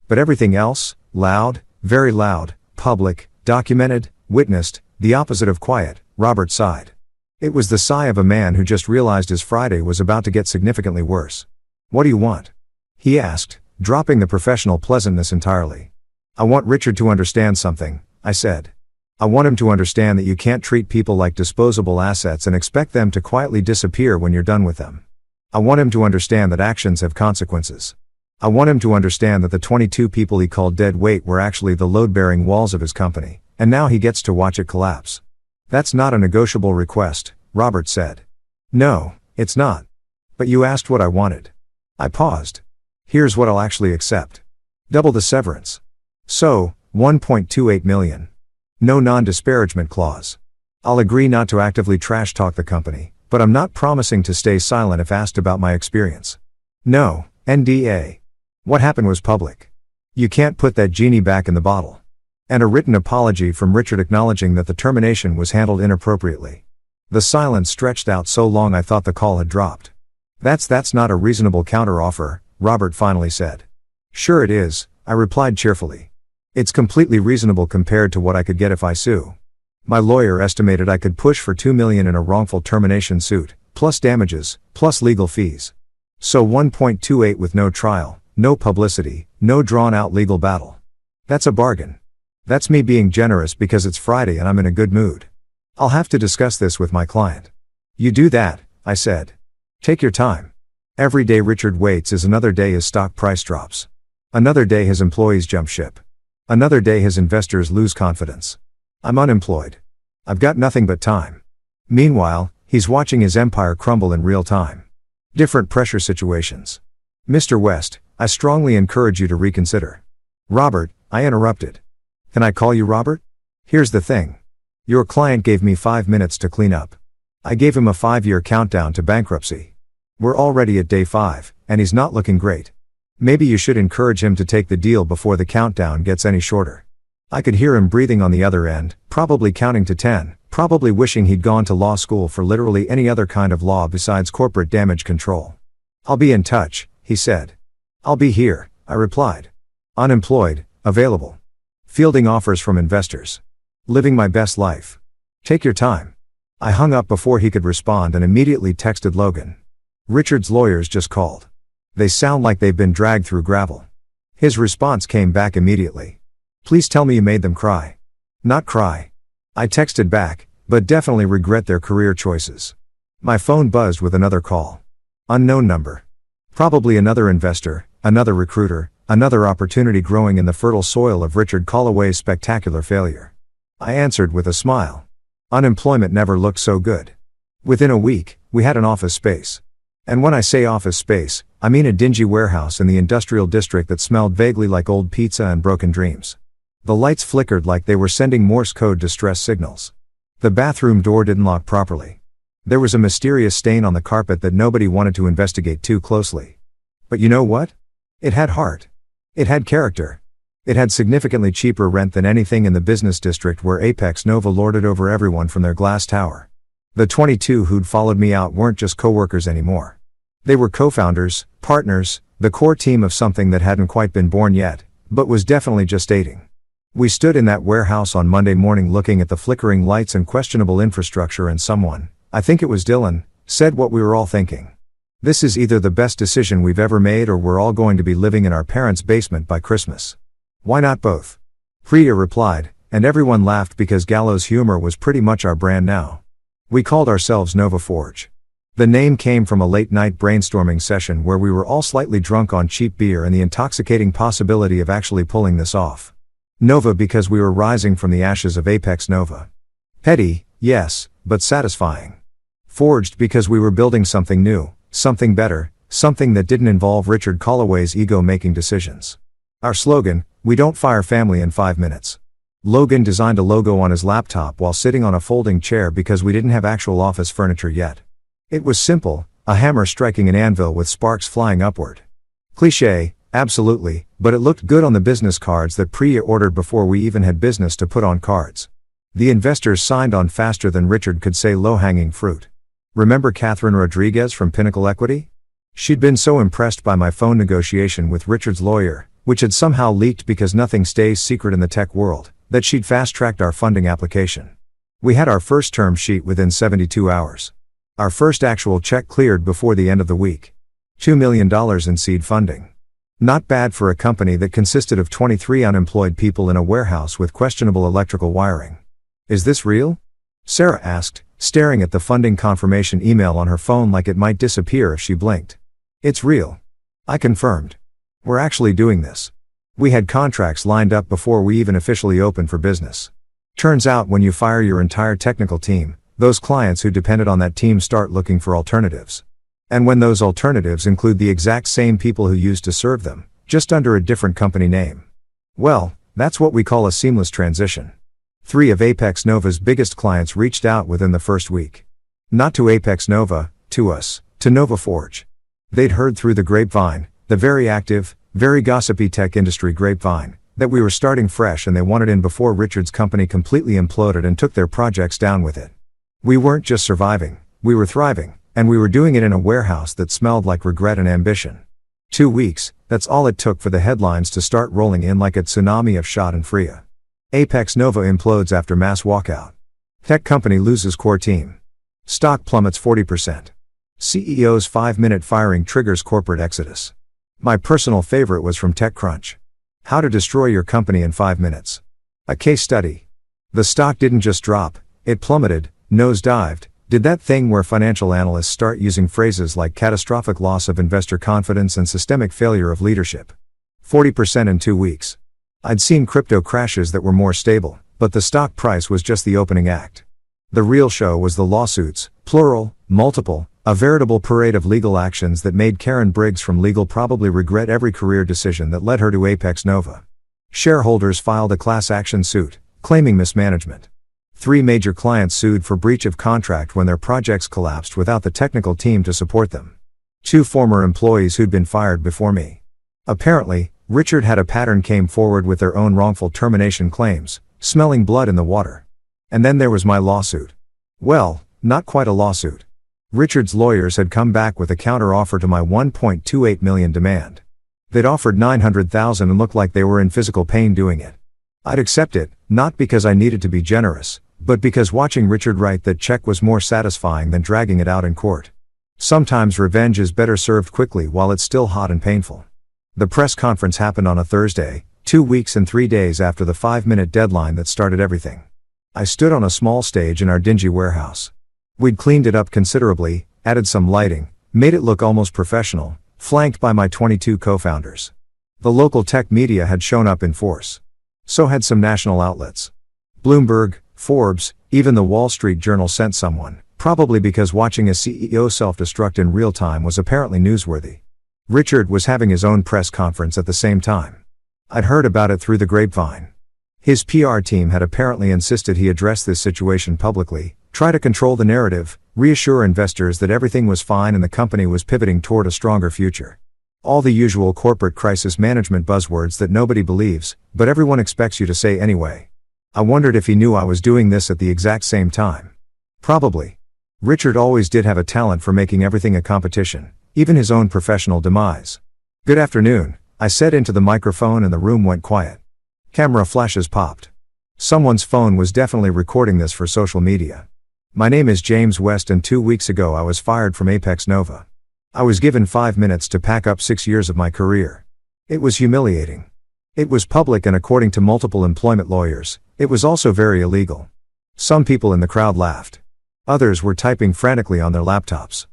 But everything else, loud, very loud, public, documented, witnessed, the opposite of quiet, Robert sighed. It was the sigh of a man who just realized his Friday was about to get significantly worse. What do you want? He asked, dropping the professional pleasantness entirely. I want Richard to understand something, I said. I want him to understand that you can't treat people like disposable assets and expect them to quietly disappear when you're done with them. I want him to understand that actions have consequences. I want him to understand that the 22 people he called dead weight were actually the load-bearing walls of his company, and now he gets to watch it collapse. That's not a negotiable request, Robert said. No, it's not. But you asked what I wanted. I paused. Here's what I'll actually accept. Double the severance. So, 1.28 million. No non-disparagement clause. I'll agree not to actively trash talk the company, but I'm not promising to stay silent if asked about my experience. No, NDA. What happened was public. You can't put that genie back in the bottle. And a written apology from Richard acknowledging that the termination was handled inappropriately. The silence stretched out so long I thought the call had dropped. That's not a reasonable counteroffer, Robert finally said. Sure it is, I replied cheerfully. It's completely reasonable compared to what I could get if I sue. My lawyer estimated I could push for $2 million in a wrongful termination suit, plus damages, plus legal fees. So 1.28 with no trial, no publicity, no drawn-out legal battle. That's a bargain. That's me being generous because it's Friday and I'm in a good mood. I'll have to discuss this with my client. You do that, I said. Take your time. Every day Richard waits is another day his stock price drops. Another day his employees jump ship. Another day his investors lose confidence. I'm unemployed. I've got nothing but time. Meanwhile, he's watching his empire crumble in real time. Different pressure situations. Mr. West, I strongly encourage you to reconsider. Robert, I interrupted. Can I call you Robert? Here's the thing. Your client gave me 5 minutes to clean up. I gave him a 5-year countdown to bankruptcy. We're already at day 5, and he's not looking great. Maybe you should encourage him to take the deal before the countdown gets any shorter. I could hear him breathing on the other end, probably counting to 10, probably wishing he'd gone to law school for literally any other kind of law besides corporate damage control. I'll be in touch, he said. I'll be here, I replied. Unemployed, available. Fielding offers from investors. Living my best life. Take your time. I hung up before he could respond and immediately texted Logan. Richard's lawyers just called. They sound like they've been dragged through gravel. His response came back immediately. Please tell me you made them cry. Not cry. I texted back, but definitely regret their career choices. My phone buzzed with another call. Unknown number. Probably another investor, another recruiter, another opportunity growing in the fertile soil of Richard Callaway's spectacular failure. I answered with a smile. Unemployment never looked so good. Within a week, we had an office space. And when I say office space, I mean a dingy warehouse in the industrial district that smelled vaguely like old pizza and broken dreams. The lights flickered like they were sending Morse code distress signals. The bathroom door didn't lock properly. There was a mysterious stain on the carpet that nobody wanted to investigate too closely. But you know what? It had heart. It had character. It had significantly cheaper rent than anything in the business district where Apex Nova lorded over everyone from their glass tower. The 22 who'd followed me out weren't just co-workers anymore. They were co-founders, partners, the core team of something that hadn't quite been born yet, but was definitely gestating. We stood in that warehouse on Monday morning looking at the flickering lights and questionable infrastructure, and someone, I think it was Dylan, said what we were all thinking. This is either the best decision we've ever made or we're all going to be living in our parents' basement by Christmas. Why not both? Priya replied, and everyone laughed because gallows humor was pretty much our brand now. We called ourselves Nova Forge. The name came from a late-night brainstorming session where we were all slightly drunk on cheap beer and the intoxicating possibility of actually pulling this off. Nova because we were rising from the ashes of Apex Nova. Petty, yes, but satisfying. Forged because we were building something new, something better, something that didn't involve Richard Colloway's ego making decisions. Our slogan, we don't fire family in 5 minutes. Logan designed a logo on his laptop while sitting on a folding chair because we didn't have actual office furniture yet. It was simple, a hammer striking an anvil with sparks flying upward. Cliché, absolutely, but it looked good on the business cards that Priya ordered before we even had business to put on cards. The investors signed on faster than Richard could say low-hanging fruit. Remember Catherine Rodriguez from Pinnacle Equity? She'd been so impressed by my phone negotiation with Richard's lawyer, which had somehow leaked because nothing stays secret in the tech world, that she'd fast-tracked our funding application. We had our first term sheet within 72 hours. Our first actual check cleared before the end of the week. $2 million in seed funding. Not bad for a company that consisted of 23 unemployed people in a warehouse with questionable electrical wiring. Is this real? Sarah asked, staring at the funding confirmation email on her phone like it might disappear if she blinked. It's real. I confirmed. We're actually doing this. We had contracts lined up before we even officially opened for business. Turns out when you fire your entire technical team, those clients who depended on that team start looking for alternatives. And when those alternatives include the exact same people who used to serve them, just under a different company name. Well, that's what we call a seamless transition. 3 of Apex Nova's biggest clients reached out within the first week. Not to Apex Nova, to us, to Nova Forge. They'd heard through the grapevine, the very active, very gossipy tech industry grapevine, that we were starting fresh and they wanted in before Richard's company completely imploded and took their projects down with it. We weren't just surviving, we were thriving, and we were doing it in a warehouse that smelled like regret and ambition. 2 weeks, that's all it took for the headlines to start rolling in like a tsunami of Schadenfreude. Apex Nova implodes after mass walkout. Tech company loses core team. Stock plummets 40%. CEO's 5-minute firing triggers corporate exodus. My personal favorite was from TechCrunch. How to destroy your company in 5 minutes. A case study. The stock didn't just drop, it plummeted, nosedived, did that thing where financial analysts start using phrases like catastrophic loss of investor confidence and systemic failure of leadership. 40% in 2 weeks. I'd seen crypto crashes that were more stable, but the stock price was just the opening act. The real show was the lawsuits, plural, multiple, a veritable parade of legal actions that made Karen Briggs from legal probably regret every career decision that led her to Apex Nova. Shareholders filed a class action suit, claiming mismanagement. 3 major clients sued for breach of contract when their projects collapsed without the technical team to support them. 2 former employees who'd been fired before me. Apparently, Richard had a pattern came forward with their own wrongful termination claims, smelling blood in the water. And then there was my lawsuit. Well, not quite a lawsuit. Richard's lawyers had come back with a counter-offer to my $1.28 million demand. They'd offered $900,000 and looked like they were in physical pain doing it. I'd accept it, not because I needed to be generous, but because watching Richard write that check was more satisfying than dragging it out in court. Sometimes revenge is better served quickly while it's still hot and painful. The press conference happened on a Thursday, 2 weeks and 3 days after the 5-minute deadline that started everything. I stood on a small stage in our dingy warehouse. We'd cleaned it up considerably, added some lighting, made it look almost professional, flanked by my 22 co-founders. The local tech media had shown up in force. So had some national outlets. Bloomberg, Forbes, even the Wall Street Journal sent someone, probably because watching a CEO self-destruct in real time was apparently newsworthy. Richard was having his own press conference at the same time. I'd heard about it through the grapevine. His PR team had apparently insisted he address this situation publicly, try to control the narrative, reassure investors that everything was fine and the company was pivoting toward a stronger future. All the usual corporate crisis management buzzwords that nobody believes, but everyone expects you to say anyway. I wondered if he knew I was doing this at the exact same time. Probably. Richard always did have a talent for making everything a competition, even his own professional demise. Good afternoon, I said into the microphone and the room went quiet. Camera flashes popped. Someone's phone was definitely recording this for social media. My name is James West, and 2 weeks ago I was fired from Apex Nova. I was given 5 minutes to pack up 6 years of my career. It was humiliating. It was public, and according to multiple employment lawyers, it was also very illegal. Some people in the crowd laughed. Others were typing frantically on their laptops.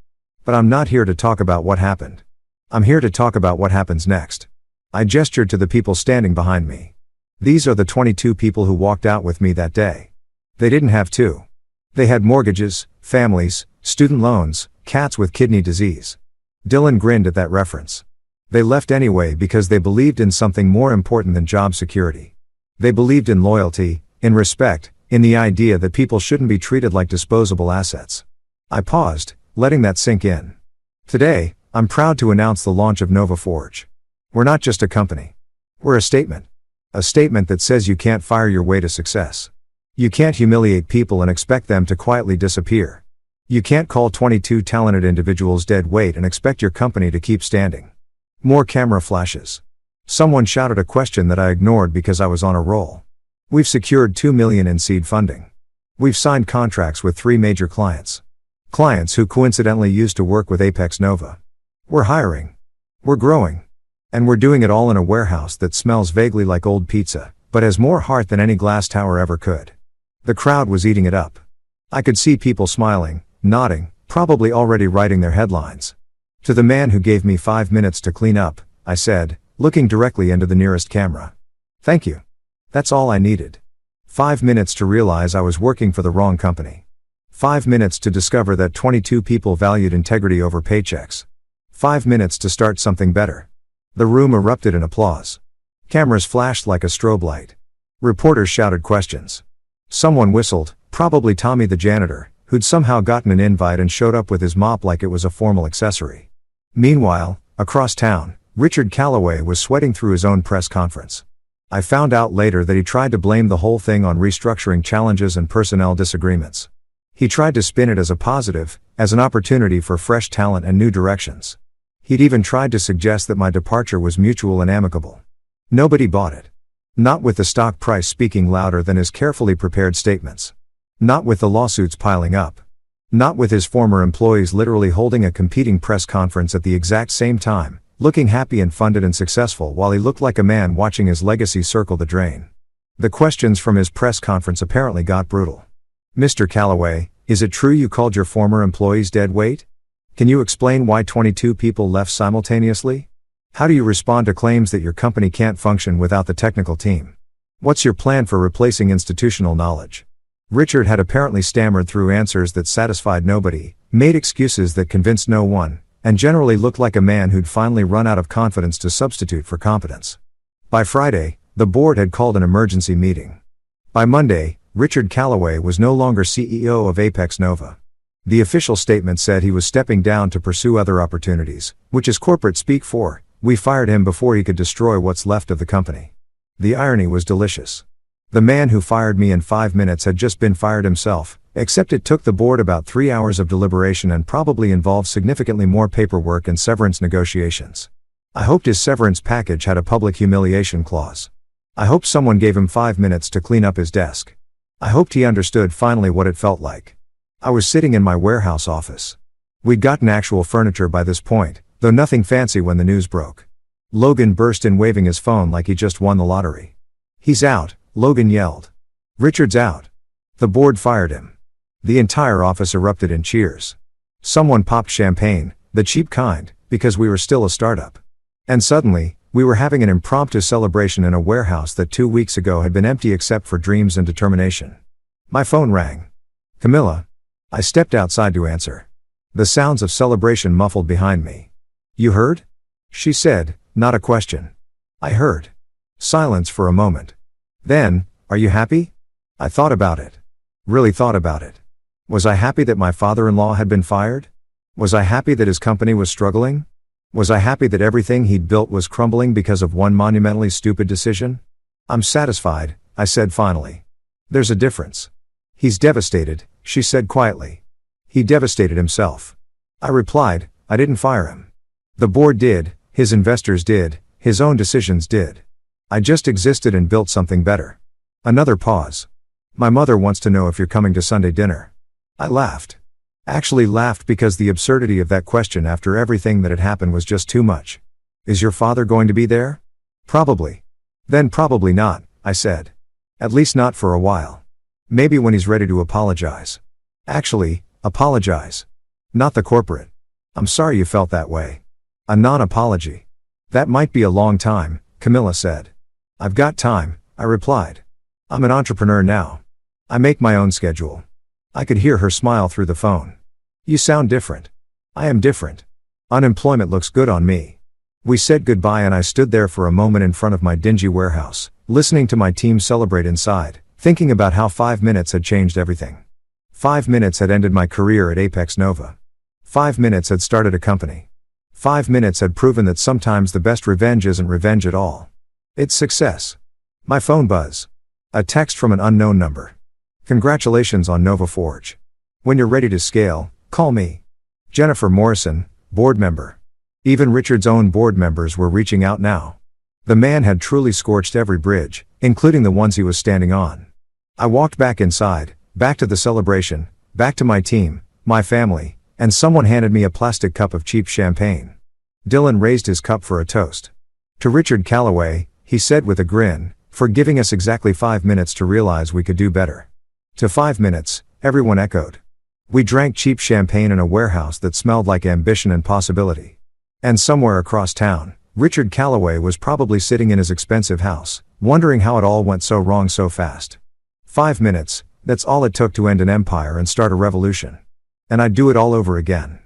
But I'm not here to talk about what happened. I'm here to talk about what happens next. I gestured to the people standing behind me. These are the 22 people who walked out with me that day. They didn't have to. They had mortgages, families, student loans, cats with kidney disease. Dylan grinned at that reference. They left anyway because they believed in something more important than job security. They believed in loyalty, in respect, in the idea that people shouldn't be treated like disposable assets. I paused, letting that sink in. Today, I'm proud to announce the launch of Nova Forge. We're not just a company. We're a statement. A statement that says you can't fire your way to success. You can't humiliate people and expect them to quietly disappear. You can't call 22 talented individuals dead weight and expect your company to keep standing. More camera flashes. Someone shouted a question that I ignored because I was on a roll. We've secured $2 million in seed funding. We've signed contracts with 3 major clients. Clients who coincidentally used to work with Apex Nova. We're hiring. We're growing. And we're doing it all in a warehouse that smells vaguely like old pizza, but has more heart than any glass tower ever could. The crowd was eating it up. I could see people smiling, nodding, probably already writing their headlines. To the man who gave me 5 minutes to clean up, I said, looking directly into the nearest camera. Thank you. That's all I needed. 5 minutes to realize I was working for the wrong company. 5 minutes to discover that 22 people valued integrity over paychecks. 5 minutes to start something better. The room erupted in applause. Cameras flashed like a strobe light. Reporters shouted questions. Someone whistled, probably Tommy the janitor, who'd somehow gotten an invite and showed up with his mop like it was a formal accessory. Meanwhile, across town, Richard Calloway was sweating through his own press conference. I found out later that he tried to blame the whole thing on restructuring challenges and personnel disagreements. He tried to spin it as a positive, as an opportunity for fresh talent and new directions. He'd even tried to suggest that my departure was mutual and amicable. Nobody bought it. Not with the stock price speaking louder than his carefully prepared statements. Not with the lawsuits piling up. Not with his former employees literally holding a competing press conference at the exact same time, looking happy and funded and successful while he looked like a man watching his legacy circle the drain. The questions from his press conference apparently got brutal. Mr. Calloway, is it true you called your former employees dead weight? Can you explain why 22 people left simultaneously? How do you respond to claims that your company can't function without the technical team? What's your plan for replacing institutional knowledge? Richard had apparently stammered through answers that satisfied nobody, made excuses that convinced no one, and generally looked like a man who'd finally run out of confidence to substitute for competence. By Friday, the board had called an emergency meeting. By Monday, Richard Calloway was no longer CEO of Apex Nova. The official statement said he was stepping down to pursue other opportunities, which is corporate speak for, we fired him before he could destroy what's left of the company. The irony was delicious. The man who fired me in 5 minutes had just been fired himself, except it took the board about 3 hours of deliberation and probably involved significantly more paperwork and severance negotiations. I hoped his severance package had a public humiliation clause. I hoped someone gave him 5 minutes to clean up his desk. I hoped he understood finally what it felt like. I was sitting in my warehouse office. We'd gotten actual furniture by this point, though nothing fancy when the news broke. Logan burst in waving his phone like he just won the lottery. He's out, Logan yelled. Richard's out. The board fired him. The entire office erupted in cheers. Someone popped champagne, the cheap kind, because we were still a startup. And suddenly, we were having an impromptu celebration in a warehouse that 2 weeks ago had been empty except for dreams and determination. My phone rang. Camilla. I stepped outside to answer. The sounds of celebration muffled behind me. You heard? She said, not a question. I heard. Silence for a moment. Then, are you happy? I thought about it. Really thought about it. Was I happy that my father-in-law had been fired? Was I happy that his company was struggling? Was I happy that everything he'd built was crumbling because of one monumentally stupid decision? I'm satisfied, I said finally. There's a difference. He's devastated, she said quietly. He devastated himself. I replied, I didn't fire him. The board did, his investors did, his own decisions did. I just existed and built something better. Another pause. My mother wants to know if you're coming to Sunday dinner. I laughed. Actually laughed because the absurdity of that question after everything that had happened was just too much. Is your father going to be there? Probably. Then probably not, I said. At least not for a while. Maybe when he's ready to apologize. Actually, apologize. Not the corporate. I'm sorry you felt that way. A non-apology. That might be a long time, Camilla said. I've got time, I replied. I'm an entrepreneur now. I make my own schedule. I could hear her smile through the phone. You sound different. I am different. Unemployment looks good on me. We said goodbye and I stood there for a moment in front of my dingy warehouse, listening to my team celebrate inside, thinking about how 5 minutes had changed everything. 5 minutes had ended my career at Apex Nova. 5 minutes had started a company. 5 minutes had proven that sometimes the best revenge isn't revenge at all. It's success. My phone buzz. A text from an unknown number. Congratulations on Nova Forge. When you're ready to scale, call me. Jennifer Morrison, board member. Even Richard's own board members were reaching out now. The man had truly scorched every bridge, including the ones he was standing on. I walked back inside, back to the celebration, back to my team, my family, and someone handed me a plastic cup of cheap champagne. Dylan raised his cup for a toast. To Richard Calloway, he said with a grin, for giving us exactly 5 minutes to realize we could do better. To 5 minutes, everyone echoed. We drank cheap champagne in a warehouse that smelled like ambition and possibility. And somewhere across town, Richard Calloway was probably sitting in his expensive house, wondering how it all went so wrong so fast. 5 minutes, that's all it took to end an empire and start a revolution. And I'd do it all over again.